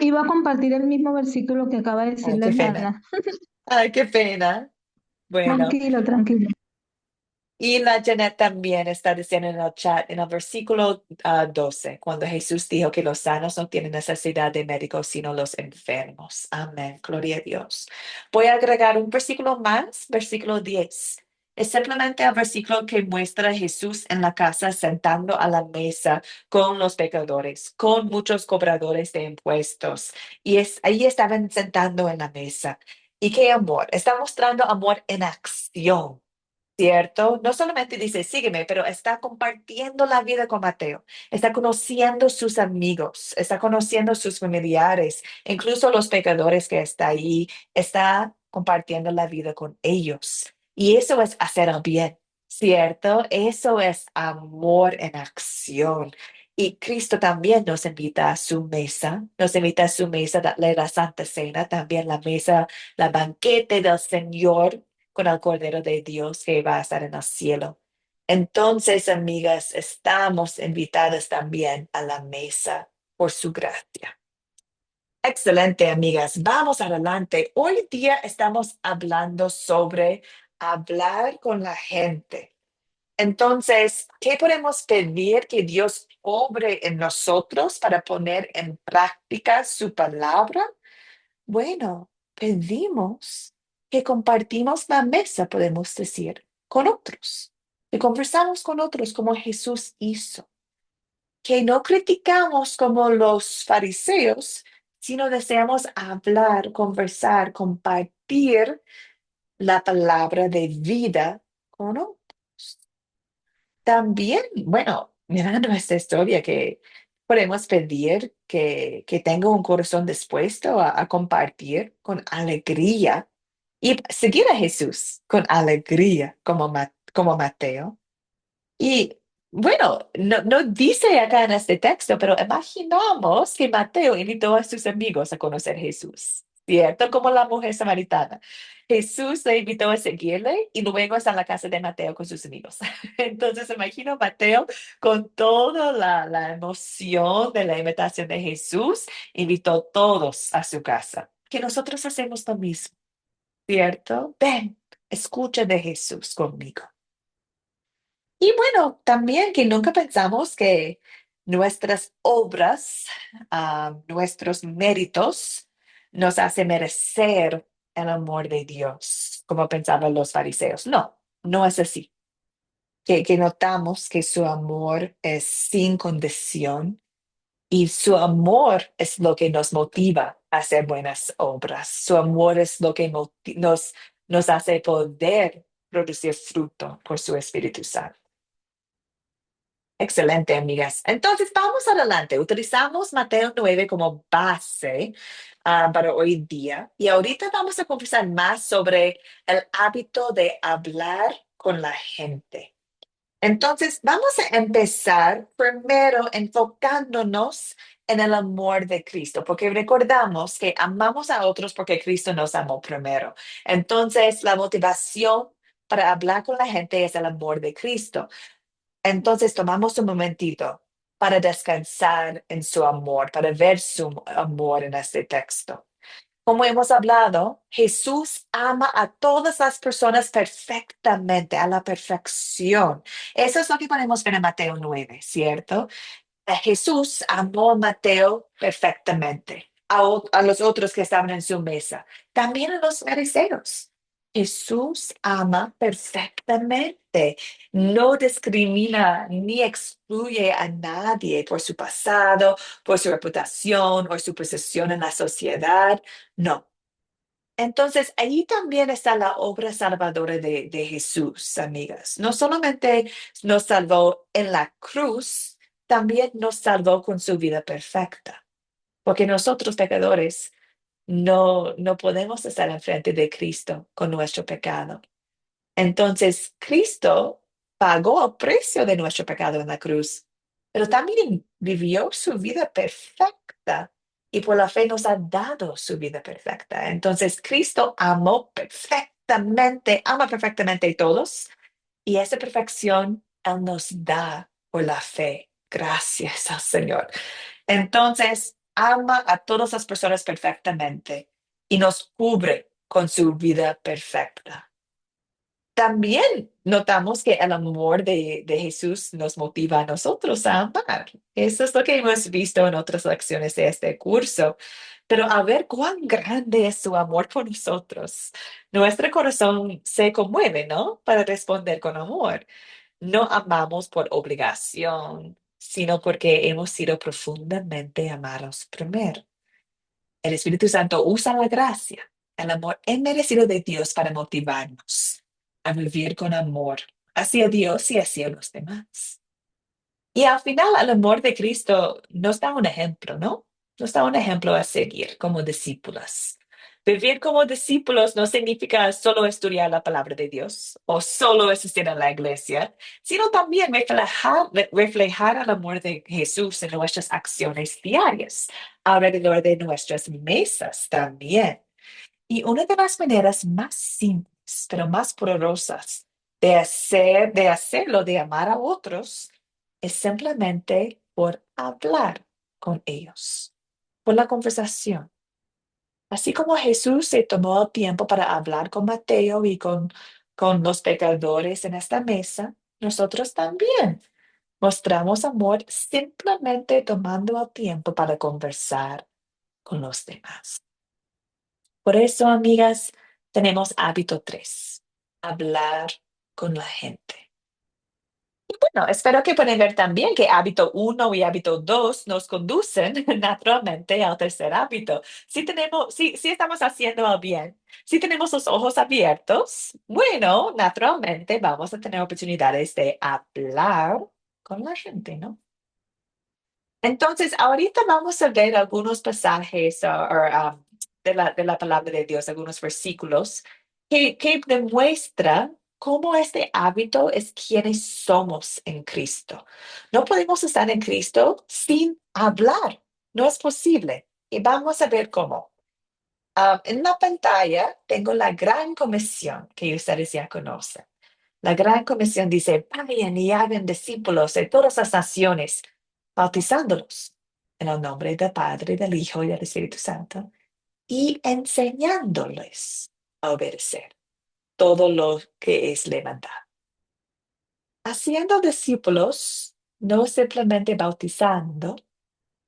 Iba a compartir el mismo versículo que acaba de decir Ay, la qué pena. hermana. Ay, qué pena. Bueno, Tranquilo, tranquilo. y la Janet también está diciendo en el chat, en el versículo 12, cuando Jesús dijo que los sanos no tienen necesidad de médicos, sino los enfermos. Amén. Gloria a Dios. Voy a agregar un versículo más, versículo 10. Es simplemente el versículo que muestra a Jesús en la casa sentando a la mesa con los pecadores, con muchos cobradores de impuestos. Y ahí estaban sentando en la mesa. ¿Y qué amor? Está mostrando amor en acción. ¿Cierto? No solamente dice, sígueme, pero está compartiendo la vida con Mateo, está conociendo sus amigos, está conociendo sus familiares, incluso los pecadores que está ahí, está compartiendo la vida con ellos. Y eso es hacer el bien, ¿cierto? Eso es amor en acción. Y Cristo también nos invita a su mesa, nos invita a su mesa, darle la Santa Cena, también la mesa, la banquete del Señor con el Cordero de Dios que va a estar en el cielo. Entonces, amigas, estamos invitadas también a la mesa por su gracia. Excelente, amigas. Vamos adelante. Hoy día estamos hablando sobre hablar con la gente. Entonces, ¿qué podemos pedir que Dios obre en nosotros para poner en práctica su palabra? Bueno, pedimos que compartimos la mesa, podemos decir, con otros, que conversamos con otros como Jesús hizo, que no criticamos como los fariseos, sino deseamos hablar, conversar, compartir la palabra de vida con otros. También, bueno, mirando esta historia que podemos pedir que tenga un corazón dispuesto a compartir con alegría y seguir a Jesús con alegría como, como Mateo. Y bueno, no dice acá en este texto, pero imaginamos que Mateo invitó a sus amigos a conocer a Jesús, ¿cierto? Como la mujer samaritana. Jesús le invitó a seguirle y luego está en la casa de Mateo con sus amigos. Entonces imagino Mateo con toda la emoción de la invitación de Jesús, invitó a todos a su casa. Que nosotros hacemos lo mismo, ¿cierto? Ven, escucha de Jesús conmigo. Y bueno, también que nunca pensamos que nuestras obras, nuestros méritos, nos hace merecer el amor de Dios, como pensaban los fariseos. No, no es así. Que notamos que su amor es sin condición y su amor es lo que nos motiva a hacer buenas obras. Su amor es lo que nos hace poder producir fruto por su Espíritu Santo. Excelente, amigas. Entonces, vamos adelante. Utilizamos Mateo 9 como base para hoy día y ahorita vamos a conversar más sobre el hábito de hablar con la gente. Entonces, vamos a empezar primero enfocándonos en el amor de Cristo, porque recordamos que amamos a otros porque Cristo nos amó primero. Entonces, la motivación para hablar con la gente es el amor de Cristo. Entonces tomamos un momentito para descansar en su amor, para ver su amor en este texto. Como hemos hablado, Jesús ama a todas las personas perfectamente, a la perfección. Eso es lo que podemos ver en Mateo 9, ¿cierto? Jesús amó a Mateo perfectamente, a los otros que estaban en su mesa, también a los fariseos. Jesús ama perfectamente, no discrimina ni excluye a nadie por su pasado, por su reputación o su posición en la sociedad. No. Entonces, ahí también está la obra salvadora de Jesús, amigas. No solamente nos salvó en la cruz, también nos salvó con su vida perfecta. Porque nosotros pecadores no podemos estar enfrente de Cristo con nuestro pecado. Entonces, Cristo pagó el precio de nuestro pecado en la cruz, pero también vivió su vida perfecta y por la fe nos ha dado su vida perfecta. Entonces, Cristo ama perfectamente a todos y esa perfección Él nos da por la fe. Gracias al Señor. Entonces, ama a todas las personas perfectamente y nos cubre con su vida perfecta. También notamos que el amor de Jesús nos motiva a nosotros a amar. Eso es lo que hemos visto en otras lecciones de este curso. Pero a ver cuán grande es su amor por nosotros. Nuestro corazón se conmueve, ¿no? Para responder con amor. No amamos por obligación, sino porque hemos sido profundamente amados primero. El Espíritu Santo usa la gracia, el amor inmerecido de Dios para motivarnos a vivir con amor hacia Dios y hacia los demás. Y al final, el amor de Cristo nos da un ejemplo, ¿no? Nos da un ejemplo a seguir como discípulas. Vivir como discípulos no significa solo estudiar la palabra de Dios o solo asistir a la iglesia, sino también reflejar el amor de Jesús en nuestras acciones diarias, alrededor de nuestras mesas también. Y una de las maneras más simples, pero más poderosas de hacerlo, de amar a otros, es simplemente por hablar con ellos, por la conversación. Así como Jesús se tomó el tiempo para hablar con Mateo y con los pecadores en esta mesa, nosotros también mostramos amor simplemente tomando el tiempo para conversar con los demás. Por eso, amigas, tenemos hábito 3, hablar con la gente. Y bueno, espero que puedan ver también que hábito 1 y hábito 2 nos conducen naturalmente al tercer hábito. Si estamos haciendo el bien, si tenemos los ojos abiertos, bueno, naturalmente vamos a tener oportunidades de hablar con la gente, ¿no? Entonces, ahorita vamos a ver algunos pasajes de la palabra de Dios, algunos versículos que demuestran cómo este hábito es quienes somos en Cristo. No podemos estar en Cristo sin hablar. No es posible. Y vamos a ver cómo. En la pantalla tengo la gran comisión que ustedes ya conocen. La gran comisión dice, vayan y hagan discípulos de todas las naciones, bautizándolos en el nombre del Padre, del Hijo y del Espíritu Santo, y enseñándoles a obedecer todo lo que es levantado. Haciendo discípulos, no simplemente bautizando,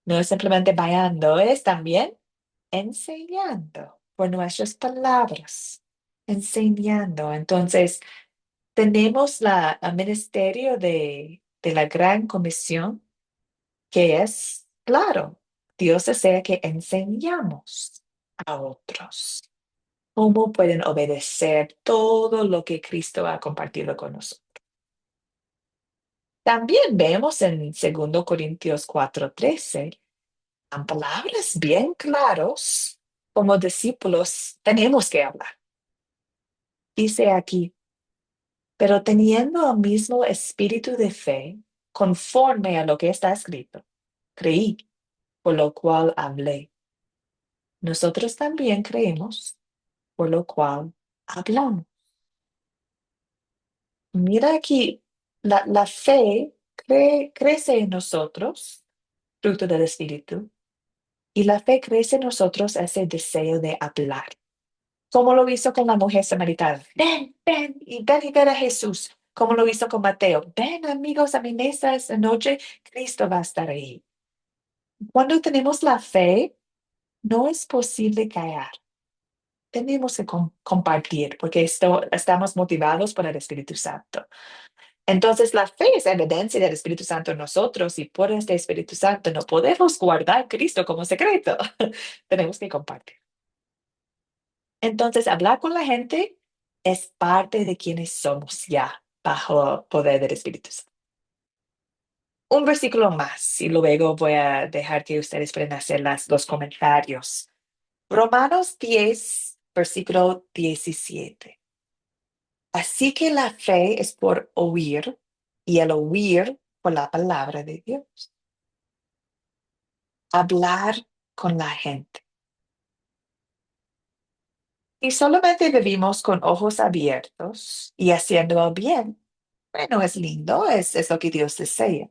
no es simplemente vayando, es también enseñando por nuestras palabras, enseñando. Entonces, tenemos el ministerio de la gran comisión, que es, claro, Dios desea que enseñamos a otros cómo pueden obedecer todo lo que Cristo ha compartido con nosotros. También vemos en 2 Corintios 4:13, en palabras bien claras, como discípulos tenemos que hablar. Dice aquí, pero teniendo el mismo espíritu de fe, conforme a lo que está escrito, creí, por lo cual hablé. Nosotros también creemos, por lo cual hablamos. Mira aquí, la fe crece en nosotros, fruto del espíritu, y la fe crece en nosotros ese deseo de hablar. Como lo hizo con la mujer samaritana. Ven y ver a Jesús. Como lo hizo con Mateo. Ven, amigos, a mi mesa esta noche. Cristo va a estar ahí. Cuando tenemos la fe, no es posible callar. Tenemos que compartir porque estamos motivados por el Espíritu Santo. Entonces, la fe es evidencia del Espíritu Santo en nosotros y por este Espíritu Santo no podemos guardar a Cristo como secreto. Tenemos que compartir. Entonces, hablar con la gente es parte de quienes somos ya bajo el poder del Espíritu Santo. Un versículo más y luego voy a dejar que ustedes puedan hacer los comentarios. Romanos 10, versículo 17. Así que la fe es por oír y el oír por la palabra de Dios. Hablar con la gente. Y solamente vivimos con ojos abiertos y haciendo el bien. Bueno, es lindo, es lo que Dios desea.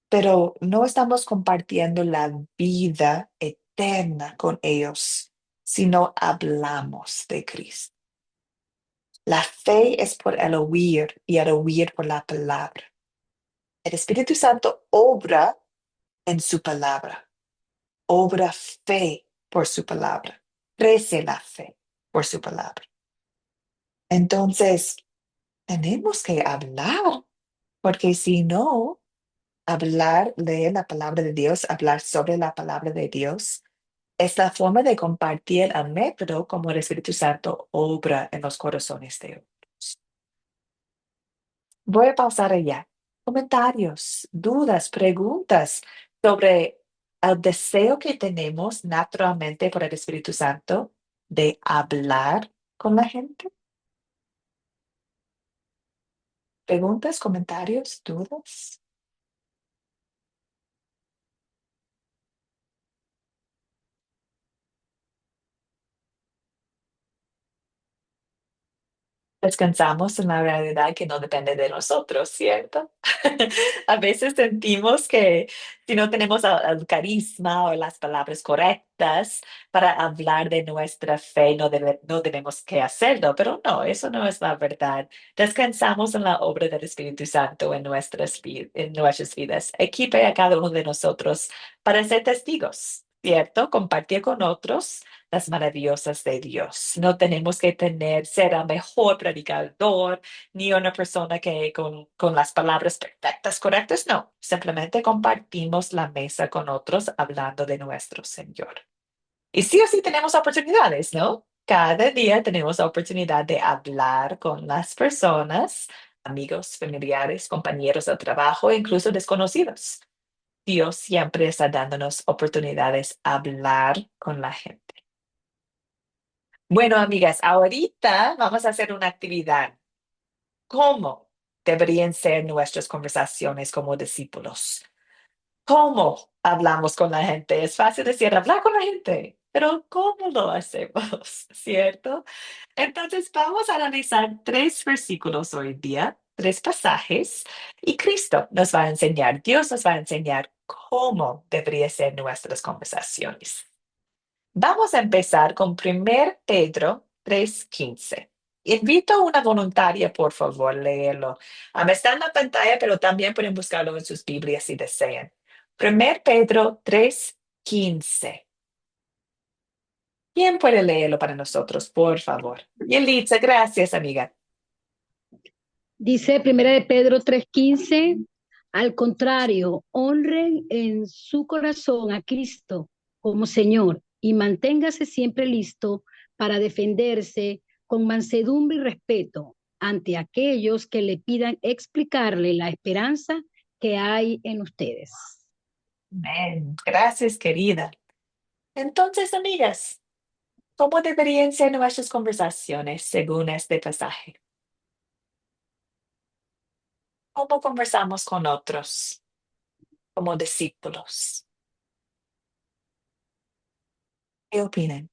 Pero no estamos compartiendo la vida eterna con ellos, sino hablamos de Cristo. La fe es por el oír y el oír por la palabra. El Espíritu Santo obra en su palabra, obra fe por su palabra, crece la fe por su palabra. Entonces, tenemos que hablar, porque si no, hablar, leer la palabra de Dios, hablar sobre la palabra de Dios, es la forma de compartir el método como el Espíritu Santo obra en los corazones de otros. Voy a pausar allá. Comentarios, dudas, preguntas sobre el deseo que tenemos naturalmente por el Espíritu Santo de hablar con la gente. ¿Preguntas, comentarios, dudas? Descansamos en la realidad que no depende de nosotros, ¿cierto? A veces sentimos que si no tenemos el carisma o las palabras correctas para hablar de nuestra fe, no debemos que hacerlo, pero no, eso no es la verdad. Descansamos en la obra del Espíritu Santo en nuestras vidas. Equipe a cada uno de nosotros para ser testigos, ¿cierto? Compartir con otros las maravillosas de Dios. No tenemos que ser el mejor predicador ni una persona que con las palabras perfectas, correctas. No, simplemente compartimos la mesa con otros hablando de nuestro Señor. Y sí o sí tenemos oportunidades, ¿no? Cada día tenemos la oportunidad de hablar con las personas, amigos, familiares, compañeros de trabajo, incluso desconocidos. Dios siempre está dándonos oportunidades a hablar con la gente. Bueno, amigas, ahorita vamos a hacer una actividad. ¿Cómo deberían ser nuestras conversaciones como discípulos? ¿Cómo hablamos con la gente? Es fácil decir hablar con la gente, pero ¿cómo lo hacemos? ¿Cierto? Entonces vamos a analizar 3 versículos hoy día, 3 pasajes, y Cristo nos va a enseñar, Dios nos va a enseñar cómo deberían ser nuestras conversaciones. Vamos a empezar con 1 Pedro 3:15. Invito a una voluntaria, por favor, leerlo. Está en la pantalla, pero también pueden buscarlo en sus Biblias si desean. 1 Pedro 3:15. ¿Quién puede leerlo para nosotros, por favor? Yelitza, gracias, amiga. Dice Primera de Pedro 3:15, al contrario, honren en su corazón a Cristo como Señor y manténgase siempre listo para defenderse con mansedumbre y respeto ante aquellos que le pidan explicarle la esperanza que hay en ustedes. Amén. Gracias, querida. Entonces, amigas, ¿cómo deberían ser nuestras conversaciones según este pasaje? ¿Cómo conversamos con otros como discípulos? ¿Qué opinan?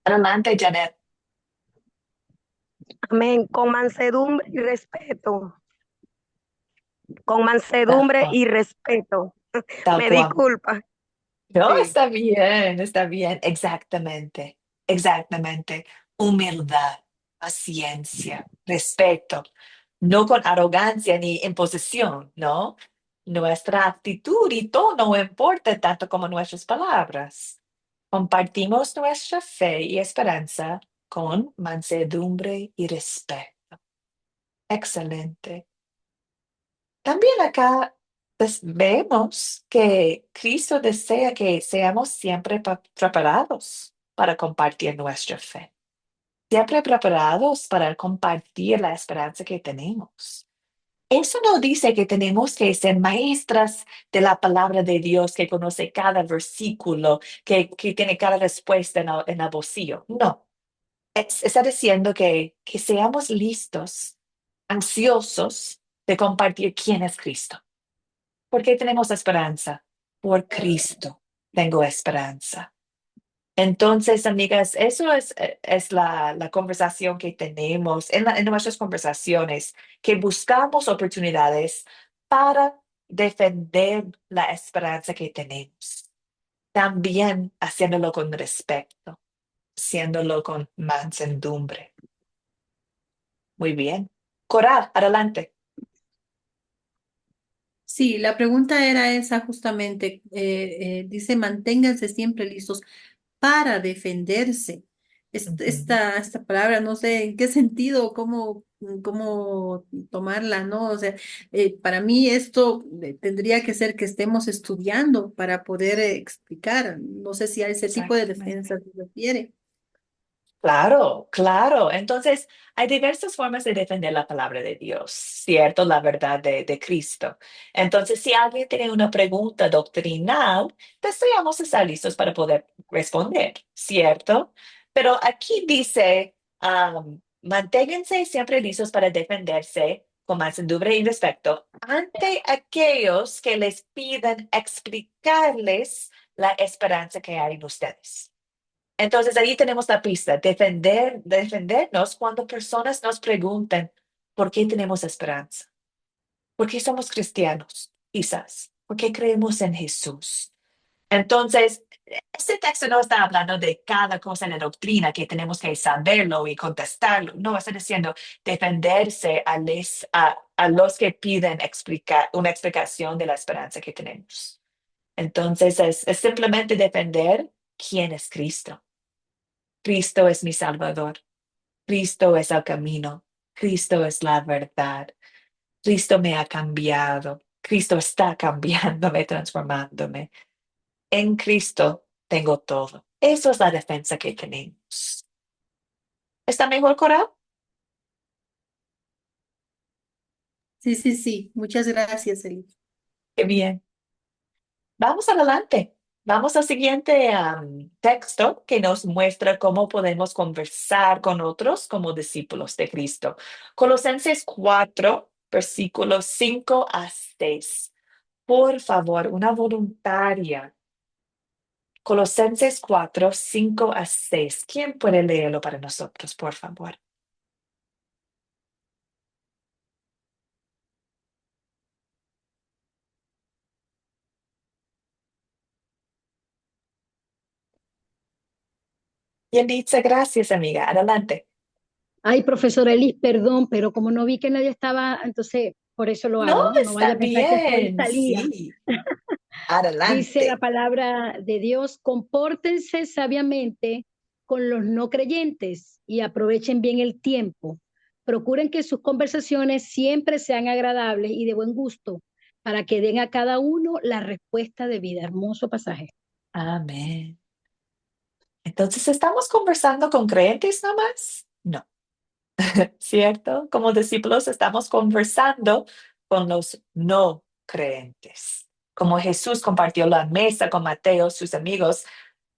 Adelante, Janet. Amén. Con mansedumbre y respeto. Con Tal mansedumbre cual. y respeto. Tal Me cual. disculpa. No, Sí. está bien. Exactamente. Exactamente. Humildad, paciencia, respeto. No con arrogancia ni imposición, ¿no? Nuestra actitud y todo no importa tanto como nuestras palabras. Compartimos nuestra fe y esperanza con mansedumbre y respeto. Excelente. También acá pues, vemos que Cristo desea que seamos siempre preparados para compartir nuestra fe, siempre preparados para compartir la esperanza que tenemos. Eso no dice que tenemos que ser maestras de la palabra de Dios, que conoce cada versículo, que tiene cada respuesta en el bolsillo. No, está diciendo que seamos listos, ansiosos de compartir quién es Cristo. ¿Por qué tenemos esperanza? Por Cristo tengo esperanza. Entonces, amigas, eso es la conversación que tenemos en nuestras conversaciones, que buscamos oportunidades para defender la esperanza que tenemos. También haciéndolo con respeto, haciéndolo con mansedumbre. Muy bien. Coral, adelante. Sí, la pregunta era esa justamente. Dice, manténganse siempre listos para defenderse. Ujú. Esta palabra, no sé en qué sentido, cómo tomarla, ¿no? O sea, para mí esto tendría que ser que estemos estudiando para poder explicar. No sé si a ese tipo de defensa Exactamente. se refiere. Claro, claro. Entonces, hay diversas formas de defender la palabra de Dios, ¿cierto? La verdad de Cristo. Entonces, si alguien tiene una pregunta doctrinal, deseamos estar listos para poder responder, ¿cierto? Pero aquí dice, manténganse siempre listos para defenderse con mansedumbre y respeto ante aquellos que les pidan explicarles la esperanza que hay en ustedes. Entonces ahí tenemos la pista, defendernos cuando personas nos preguntan por qué tenemos esperanza, por qué somos cristianos, quizás, por qué creemos en Jesús. Entonces, este texto no está hablando de cada cosa en la doctrina que tenemos que saberlo y contestarlo. No, está diciendo defenderse a los que piden una explicación de la esperanza que tenemos. Entonces, es simplemente defender quién es Cristo. Cristo es mi Salvador. Cristo es el camino. Cristo es la verdad. Cristo me ha cambiado. Cristo está cambiándome, transformándome. En Cristo tengo todo. Eso es la defensa que tenemos. ¿Está mejor, Coral? Sí, sí, sí. Muchas gracias, Eli. Qué bien. Vamos adelante. Vamos al siguiente texto que nos muestra cómo podemos conversar con otros como discípulos de Cristo. Colosenses 4, versículos 5 a 6. Por favor, una voluntaria. Colosenses 4, 5 a 6. ¿Quién puede leerlo para nosotros, por favor? Y dice, gracias, amiga. Adelante. Ay, profesora Elis, perdón, pero como no vi que nadie estaba, entonces por eso lo No, hago, ¿no? No está vaya a pensar que estoy bien. salida. Sí. Dice la Adelante. palabra de Dios, compórtense sabiamente con los no creyentes y aprovechen bien el tiempo. Procuren que sus conversaciones siempre sean agradables y de buen gusto para que den a cada uno la respuesta de vida. Hermoso pasaje. Amén. Entonces, ¿estamos conversando con creyentes nomás? No, ¿cierto? Como discípulos estamos conversando con los no creyentes. Como Jesús compartió la mesa con Mateo, sus amigos,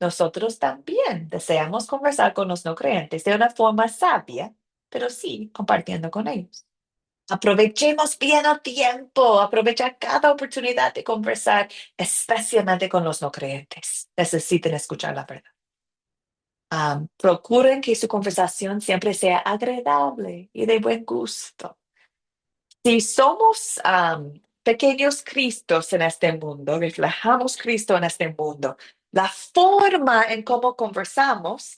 nosotros también deseamos conversar con los no creyentes de una forma sabia, pero sí compartiendo con ellos. Aprovechemos bien el tiempo, aprovecha cada oportunidad de conversar, especialmente con los no creyentes. Necesitan escuchar la verdad. Procuren que su conversación siempre sea agradable y de buen gusto. Si somos pequeños Cristos en este mundo, reflejamos Cristo en este mundo, la forma en cómo conversamos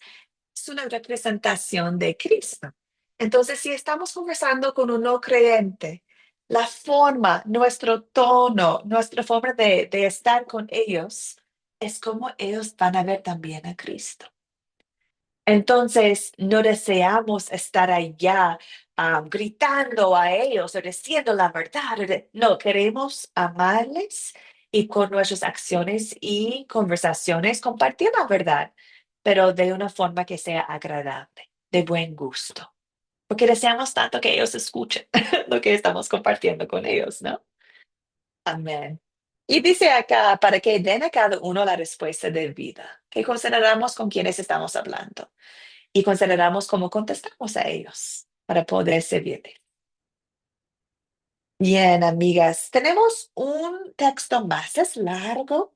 es una representación de Cristo. Entonces, si estamos conversando con un no creyente, la forma, nuestro tono, nuestra forma de estar con ellos es como ellos van a ver también a Cristo. Entonces, no deseamos estar allá gritando a ellos o diciendo la verdad. No, queremos amarles y con nuestras acciones y conversaciones compartir la verdad, pero de una forma que sea agradable, de buen gusto. Porque deseamos tanto que ellos escuchen lo que estamos compartiendo con ellos, ¿no? Amén. Y dice acá, para que den a cada uno la respuesta de vida, que consideramos con quienes estamos hablando y consideramos cómo contestamos a ellos para poder servirles. Bien, amigas, tenemos un texto más. Es largo.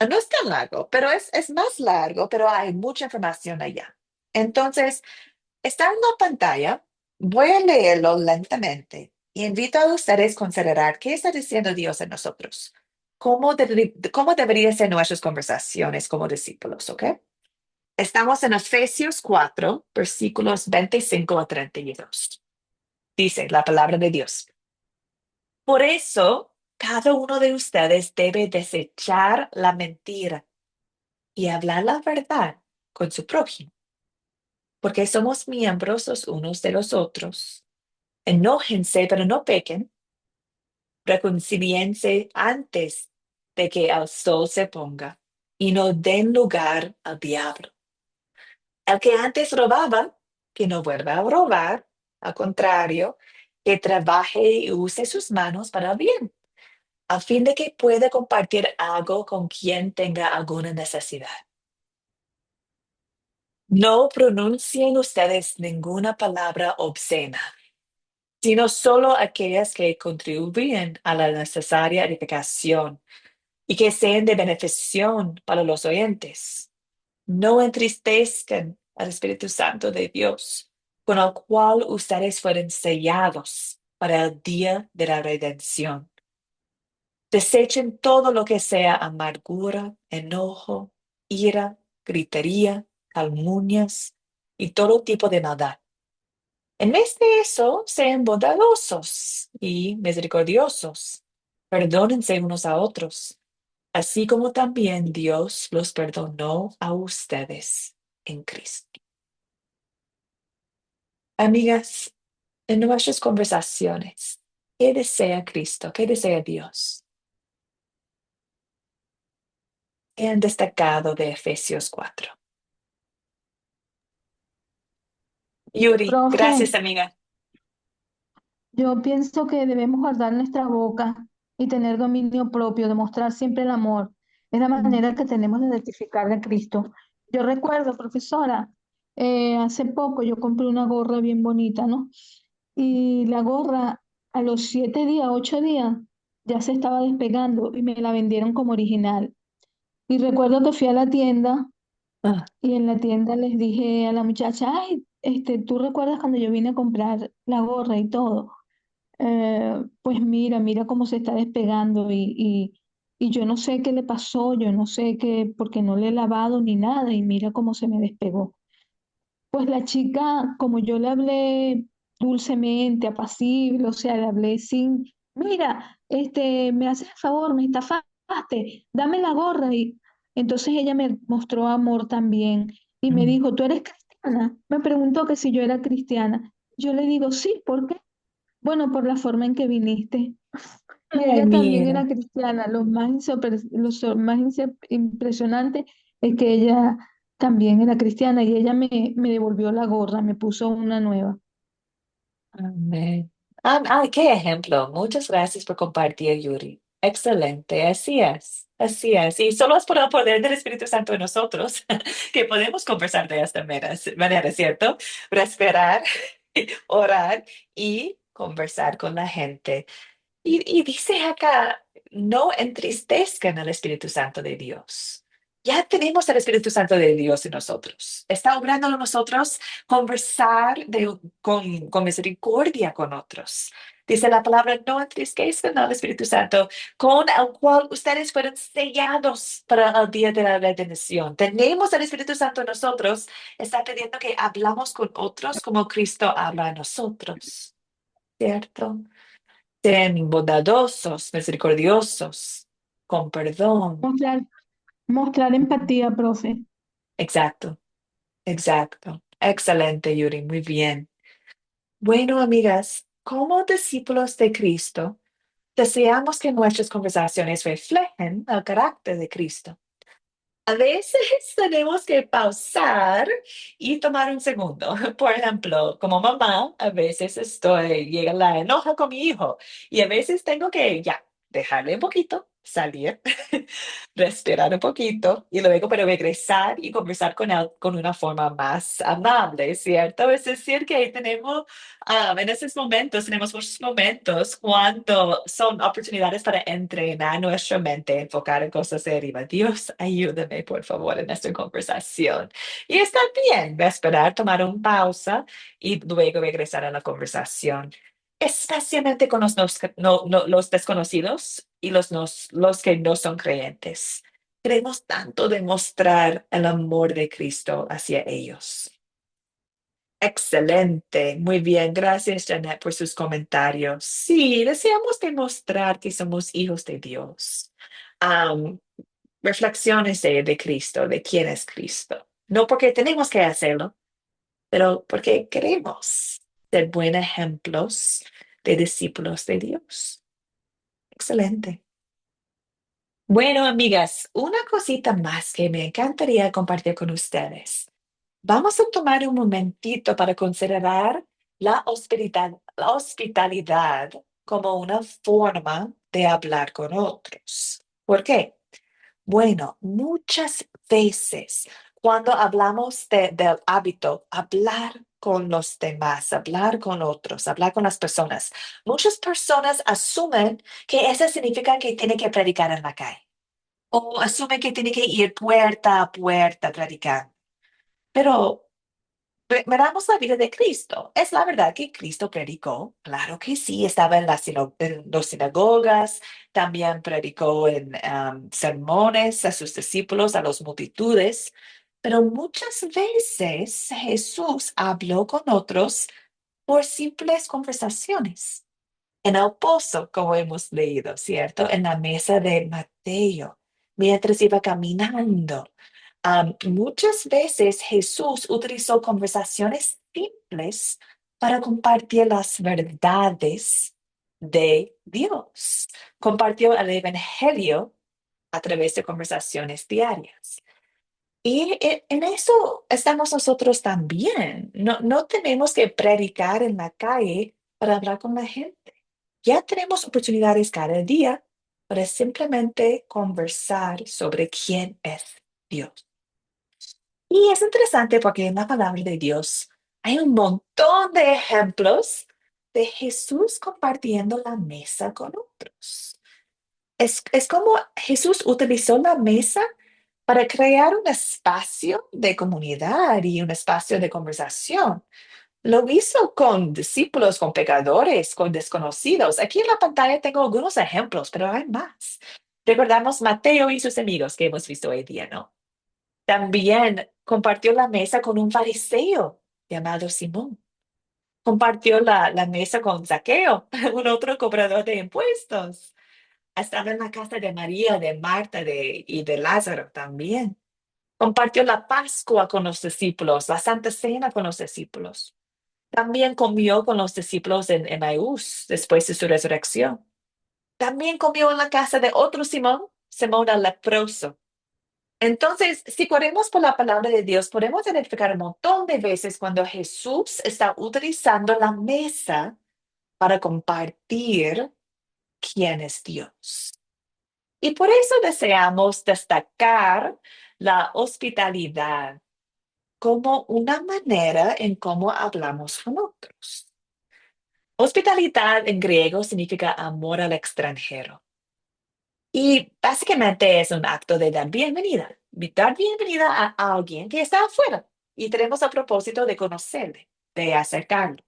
No es tan largo, pero es más largo, pero hay mucha información allá. Entonces, está en la pantalla. Voy a leerlo lentamente y invito a ustedes a considerar qué está diciendo Dios en nosotros. Cómo deberían ser nuestras conversaciones como discípulos, ¿ok? Estamos en Efesios 4, versículos 25 a 32. Dice la palabra de Dios. Por eso, cada uno de ustedes debe desechar la mentira y hablar la verdad con su prójimo, porque somos miembros los unos de los otros. Enójense, pero no pequen. Reconcíliense antes de que el sol se ponga y no den lugar al diablo. El que antes robaba, que no vuelva a robar, al contrario, que trabaje y use sus manos para el bien, a fin de que pueda compartir algo con quien tenga alguna necesidad. No pronuncien ustedes ninguna palabra obscena, sino solo aquellas que contribuyen a la necesaria edificación y que sean de beneficio para los oyentes. No entristezcan al Espíritu Santo de Dios, con el cual ustedes fueron sellados para el día de la redención. Desechen todo lo que sea amargura, enojo, ira, gritería, calumnias y todo tipo de maldad. En vez de eso, sean bondadosos y misericordiosos. Perdónense unos a otros, así como también Dios los perdonó a ustedes en Cristo. Amigas, en nuestras conversaciones, ¿qué desea Cristo? ¿Qué desea Dios? ¿Qué han destacado de Efesios 4? Yuri, Profe, gracias, amiga. yo pienso que debemos guardar nuestra boca y tener dominio propio, demostrar siempre el amor. Es la Mm. manera que tenemos de identificar a Cristo. Yo recuerdo, profesora, hace poco yo compré una gorra bien bonita, ¿no? Y la gorra a los 7 días, 8 días, ya se estaba despegando y me la vendieron como original. Y recuerdo que fui a la tienda Ah, y en la tienda les dije a la muchacha, ay, ¿tú recuerdas cuando yo vine a comprar la gorra y todo? Pues mira cómo se está despegando y yo no sé qué le pasó, yo no sé qué, porque no le he lavado ni nada y mira cómo se me despegó. Pues la chica, como yo le hablé dulcemente, apacible, o sea, le hablé sin, mira, me haces el favor, me estafaste, dame la gorra. Y entonces ella me mostró amor también y me mm. dijo, ¿tú eres cristiana? Me preguntó que si yo era cristiana. Yo le digo, sí, ¿por qué? Bueno, por la forma en que viniste. Y Ay, ella también mira. era cristiana. Lo más impresionante es que ella también era cristiana y ella me devolvió la gorra, me puso una nueva. Amén. Ay, qué ejemplo. Muchas gracias por compartir, Yuri. Excelente, así es, así es. Y solo es por el poder del Espíritu Santo en nosotros que podemos conversar de esta manera, ¿cierto? Respirar, orar y conversar con la gente. Y dice acá, no entristezcan al Espíritu Santo de Dios. Ya tenemos el Espíritu Santo de Dios en nosotros. Está obrando en nosotros conversar con misericordia con otros. Dice la palabra, no entristezcan al Espíritu Santo, con el cual ustedes fueron sellados para el día de la redención. Tenemos el Espíritu Santo en nosotros. Está pidiendo que hablamos con otros como Cristo habla a nosotros. ¿Cierto? Sean bondadosos, misericordiosos, con perdón. Mostrar, mostrar empatía, profe. Exacto, exacto. Excelente, Yuri, muy bien. Bueno, amigas, como discípulos de Cristo, deseamos que nuestras conversaciones reflejen el carácter de Cristo. A veces tenemos que pausar y tomar un segundo. Por ejemplo, como mamá, a veces llega la enoja con mi hijo y a veces tengo que ya dejarle un poquito, salir, respirar un poquito y luego pero regresar y conversar con él con una forma más amable, ¿cierto? Es decir, que en esos momentos, tenemos muchos momentos cuando son oportunidades para entrenar nuestra mente, enfocar en cosas de arriba. Dios, ayúdame, por favor, en esta conversación. Y está bien esperar, tomar una pausa y luego regresar a la conversación. Especialmente con los desconocidos y los que no son creyentes. Queremos tanto demostrar el amor de Cristo hacia ellos. Excelente, muy bien. Gracias, Janet, por sus comentarios. Sí, deseamos demostrar que somos hijos de Dios. Am, Reflexiones de Cristo, de quién es Cristo. No porque tenemos que hacerlo, pero porque queremos ser buenos ejemplos de discípulos de Dios. Excelente. Bueno, amigas, una cosita más que me encantaría compartir con ustedes. Vamos a tomar un momentito para considerar la hospitalidad como una forma de hablar con otros. ¿Por qué? Bueno, muchas veces cuando hablamos del hábito, hablar con los demás, hablar con otros, hablar con las personas, muchas personas asumen que eso significa que tiene que predicar en la calle o asumen que tiene que ir puerta a puerta predicando. Pero miramos la vida de Cristo. Es la verdad que Cristo predicó. Claro que sí, estaba en en las sinagogas, también predicó en sermones a sus discípulos, a las multitudes. Pero muchas veces Jesús habló con otros por simples conversaciones. En el pozo, como hemos leído, ¿cierto? En la mesa de Mateo, mientras iba caminando. Muchas veces Jesús utilizó conversaciones simples para compartir las verdades de Dios. Compartió el Evangelio a través de conversaciones diarias. Y en eso estamos nosotros también. No tenemos que predicar en la calle para hablar con la gente. Ya tenemos oportunidades cada día para simplemente conversar sobre quién es Dios. Y es interesante porque en la palabra de Dios hay un montón de ejemplos de Jesús compartiendo la mesa con otros. Es como Jesús utilizó la mesa para crear un espacio de comunidad y un espacio de conversación. Lo hizo con discípulos, con pecadores, con desconocidos. Aquí en la pantalla tengo algunos ejemplos, pero hay más. Recordamos Mateo y sus amigos que hemos visto hoy día, ¿no? También compartió la mesa con un fariseo llamado Simón. Compartió la mesa con Zaqueo, un otro cobrador de impuestos. Estaba en la casa de María, de Marta y de Lázaro también. Compartió la Pascua con los discípulos, la Santa Cena con los discípulos. También comió con los discípulos en Emaús después de su resurrección. También comió en la casa de otro Simón, Simón el leproso. Entonces, si corremos por la palabra de Dios, podemos identificar un montón de veces cuando Jesús está utilizando la mesa para compartir quién es Dios. Y por eso deseamos destacar la hospitalidad como una manera en cómo hablamos con otros. Hospitalidad en griego significa amor al extranjero. Y básicamente es un acto de dar bienvenida a alguien que está afuera. Y tenemos el propósito de conocerle, de acercarlo.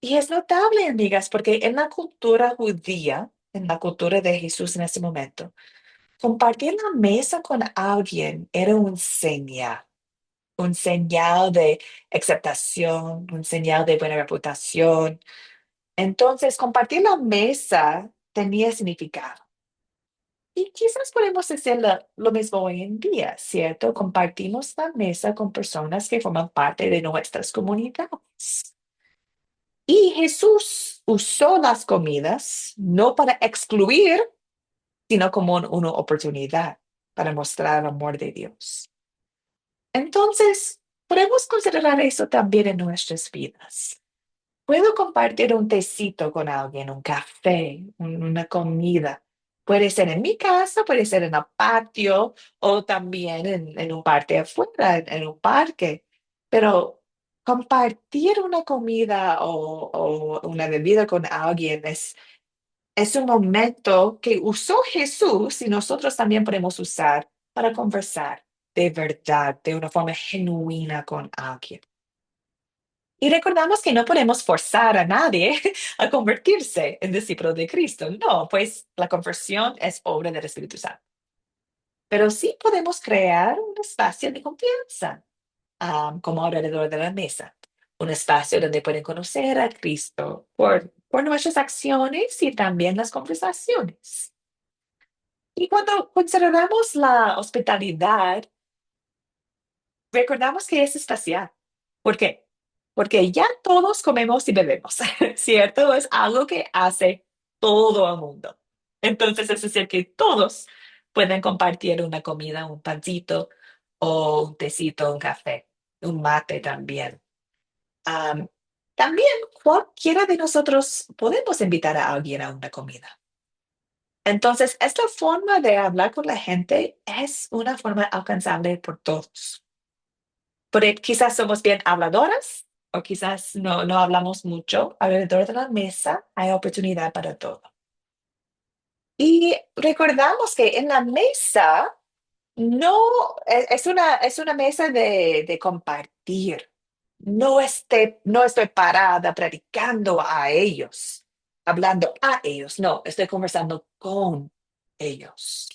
Y es notable, amigas, porque en la cultura judía, en la cultura de Jesús en ese momento, compartir la mesa con alguien era un señal de aceptación, un señal de buena reputación. Entonces, compartir la mesa tenía significado. Y quizás podemos hacer lo mismo hoy en día, ¿cierto? Compartimos la mesa con personas que forman parte de nuestras comunidades. Y Jesús usó las comidas no para excluir, sino como una oportunidad para mostrar el amor de Dios. Entonces, podemos considerar eso también en nuestras vidas. Puedo compartir un tecito con alguien, un café, una comida. Puede ser en mi casa, puede ser en el patio o también en un parque afuera, en un parque. Pero compartir una comida o una bebida con alguien es un momento que usó Jesús y nosotros también podemos usar para conversar de verdad, de una forma genuina con alguien. Y recordamos que no podemos forzar a nadie a convertirse en discípulo de Cristo. No, pues la conversión es obra del Espíritu Santo. Pero sí podemos crear un espacio de confianza, como alrededor de la mesa. Un espacio donde pueden conocer a Cristo por nuestras acciones y también las conversaciones. Y cuando consideramos la hospitalidad, recordamos que es espacial. ¿Por qué? Porque ya todos comemos y bebemos, ¿cierto? Es algo que hace todo el mundo. Entonces, es decir, que todos pueden compartir una comida, un pancito o un tecito, un café. un mate también. Am, También cualquiera de nosotros podemos invitar a alguien a una comida. Entonces, esta forma de hablar con la gente es una forma alcanzable por todos. Porque quizás somos bien habladoras o quizás no hablamos mucho. Alrededor de la mesa hay oportunidad para todo. Y recordamos que en la mesa no es una mesa de compartir. No estoy parada predicando a ellos, hablando a ellos. No, estoy conversando con ellos.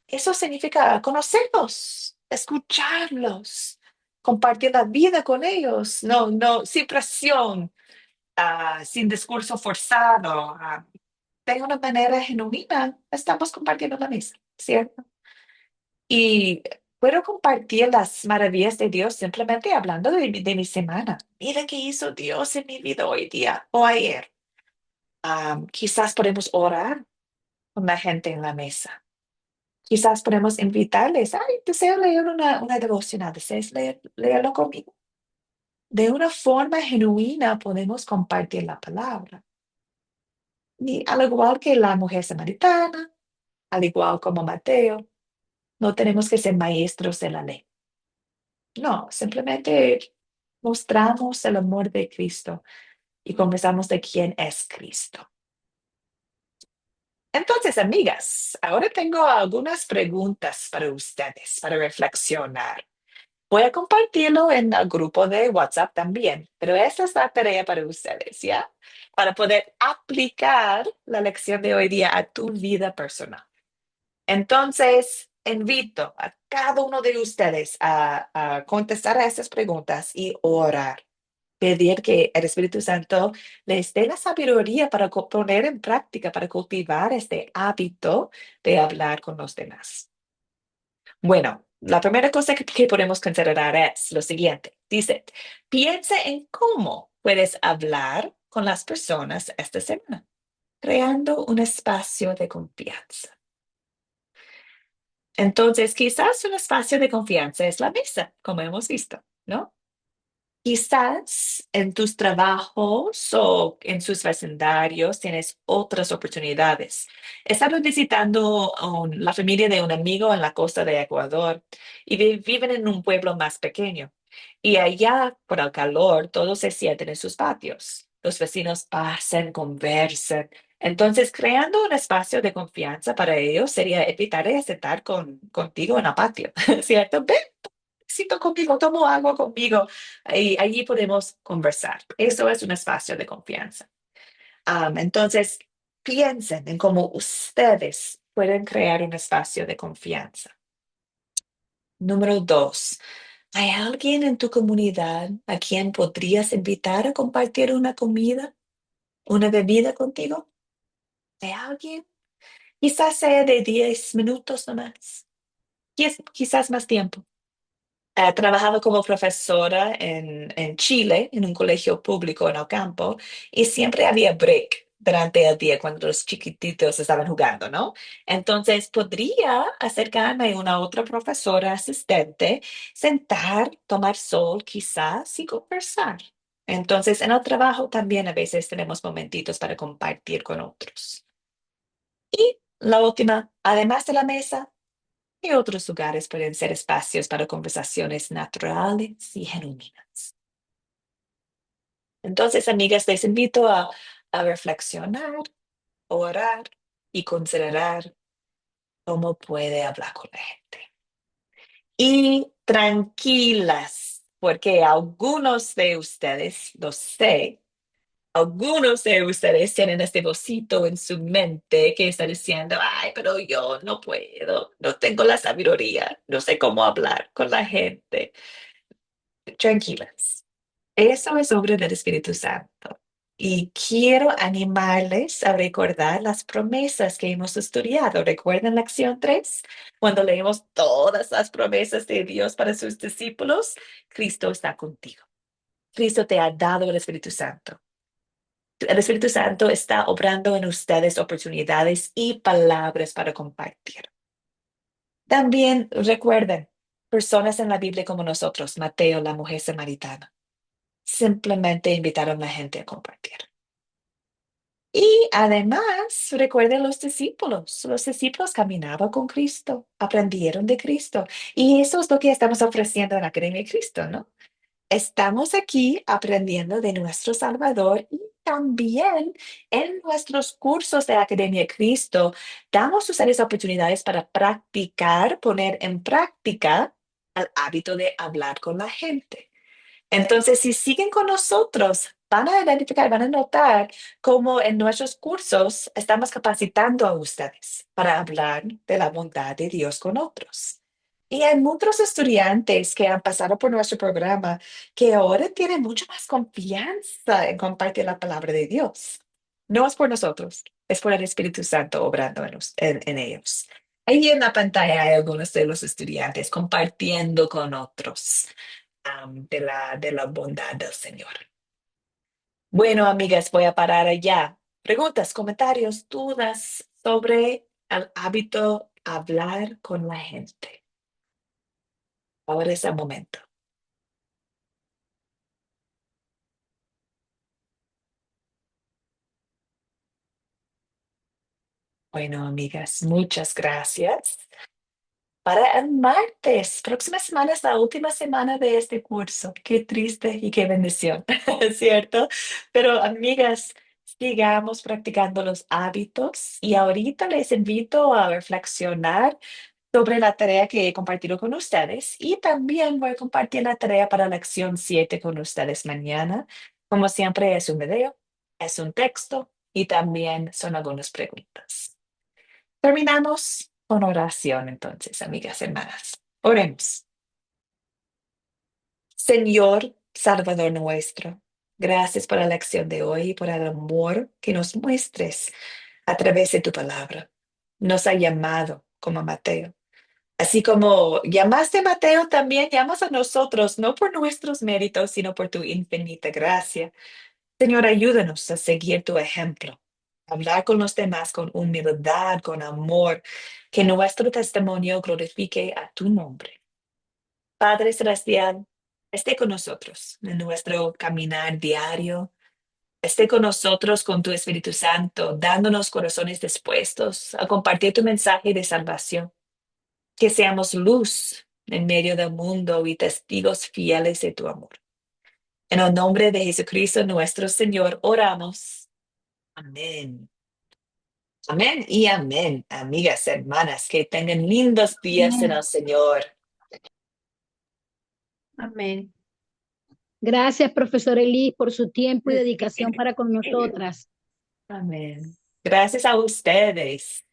Eso significa conocerlos, escucharlos, compartir la vida con ellos. No, sin presión, sin discurso forzado, de una manera genuina. Estamos compartiendo la misa, ¿cierto? Y puedo compartir las maravillas de Dios simplemente hablando de mi semana. Mira qué hizo Dios en mi vida hoy día o ayer. Quizás podemos orar con la gente en la mesa. Quizás podemos invitarles, ay, deseo leer una devocional, ¿deseas leerlo conmigo? De una forma genuina podemos compartir la palabra. Y al igual que la mujer samaritana, al igual como Mateo, no tenemos que ser maestros de la ley. No, simplemente mostramos el amor de Cristo y conversamos de quién es Cristo. Entonces, amigas, ahora tengo algunas preguntas para ustedes, para reflexionar. Voy a compartirlo en el grupo de WhatsApp también, pero esta es la tarea para ustedes, ¿ya? Para poder aplicar la lección de hoy día a tu vida personal. Entonces, invito a cada uno de ustedes a contestar a estas preguntas y orar. Pedir que el Espíritu Santo les dé la sabiduría para poner en práctica, para cultivar este hábito de hablar con los demás. Bueno, la primera cosa que podemos considerar es lo siguiente. Dice, piensa en cómo puedes hablar con las personas esta semana, creando un espacio de confianza. Entonces, quizás un espacio de confianza es la mesa, como hemos visto, ¿no? Quizás en tus trabajos o en sus vecindarios tienes otras oportunidades. He estado visitando la familia de un amigo en la costa de Ecuador y viven en un pueblo más pequeño. Y allá, por el calor, todos se sientan en sus patios. Los vecinos pasan, conversan. Entonces, creando un espacio de confianza para ellos sería evitar de sentar contigo en el patio, ¿cierto? Ven, siento conmigo, tomo agua conmigo. Y allí podemos conversar. Eso es un espacio de confianza. Entonces, piensen en cómo ustedes pueden crear un espacio de confianza. Número 2, ¿hay alguien en tu comunidad a quien podrías invitar a compartir una comida, una bebida contigo? ¿Hay alguien? Quizás sea de 10 minutos nomás. Quizás más tiempo. He trabajado como profesora en Chile, en un colegio público en el campo, y siempre había break durante el día cuando los chiquititos estaban jugando, ¿no? Entonces podría acercarme a una otra profesora asistente, sentar, tomar sol quizás y conversar. Entonces en el trabajo también a veces tenemos momentitos para compartir con otros. Y la última, además de la mesa, y otros lugares pueden ser espacios para conversaciones naturales y genuinas. Entonces, amigas, les invito a reflexionar, orar y considerar cómo puede hablar con la gente. Y tranquilas, porque algunos de ustedes, lo sé, algunos de ustedes tienen este vocito en su mente que está diciendo, ay, pero yo no puedo, no tengo la sabiduría, no sé cómo hablar con la gente. Tranquilas. Eso es obra del Espíritu Santo. Y quiero animarles a recordar las promesas que hemos estudiado. ¿Recuerdan la acción 3? Cuando leemos todas las promesas de Dios para sus discípulos, Cristo está contigo. Cristo te ha dado el Espíritu Santo. El Espíritu Santo está obrando en ustedes oportunidades y palabras para compartir. También recuerden, personas en la Biblia como nosotros, Mateo, la mujer samaritana, simplemente invitaron a la gente a compartir. Y además, recuerden los discípulos. Los discípulos caminaban con Cristo, aprendieron de Cristo. Y eso es lo que estamos ofreciendo en la Academia de Cristo, ¿no? Estamos aquí aprendiendo de nuestro Salvador y también en nuestros cursos de Academia de Cristo damos ustedes oportunidades para practicar, poner en práctica el hábito de hablar con la gente. Entonces, si siguen con nosotros, van a identificar, van a notar cómo en nuestros cursos estamos capacitando a ustedes para hablar de la bondad de Dios con otros. Y hay muchos estudiantes que han pasado por nuestro programa que ahora tienen mucho más confianza en compartir la palabra de Dios. No es por nosotros, es por el Espíritu Santo obrando en ellos. Ahí en la pantalla hay algunos de los estudiantes compartiendo con otros de la bondad del Señor. Bueno, amigas, voy a parar allá. Preguntas, comentarios, dudas sobre el hábito hablar con la gente. Ahora es el momento. Bueno, amigas, muchas gracias. Para el martes, próxima semana es la última semana de este curso. Qué triste y qué bendición, ¿cierto? Pero amigas, sigamos practicando los hábitos y ahorita les invito a reflexionar sobre la tarea que he compartido con ustedes y también voy a compartir la tarea para lección 7 con ustedes mañana. Como siempre es un video, es un texto y también son algunas preguntas. Terminamos con oración entonces, amigas, hermanas. Oremos. Señor, Salvador nuestro, gracias por la lección de hoy y por el amor que nos muestres a través de tu palabra. Nos ha llamado como Mateo. Así como llamaste a Mateo, también llamas a nosotros, no por nuestros méritos, sino por tu infinita gracia. Señor, ayúdanos a seguir tu ejemplo, hablar con los demás con humildad, con amor, que nuestro testimonio glorifique a tu nombre. Padre Celestial, esté con nosotros en nuestro caminar diario. Esté con nosotros con tu Espíritu Santo, dándonos corazones dispuestos a compartir tu mensaje de salvación. Que seamos luz en medio del mundo y testigos fieles de tu amor. En el nombre de Jesucristo nuestro Señor, oramos. Amén. Amén y amén, amigas, hermanas, que tengan lindos días en el Señor. Amén. Gracias, profesor Elis, por su tiempo y dedicación para con nosotras. Amén. Gracias a ustedes.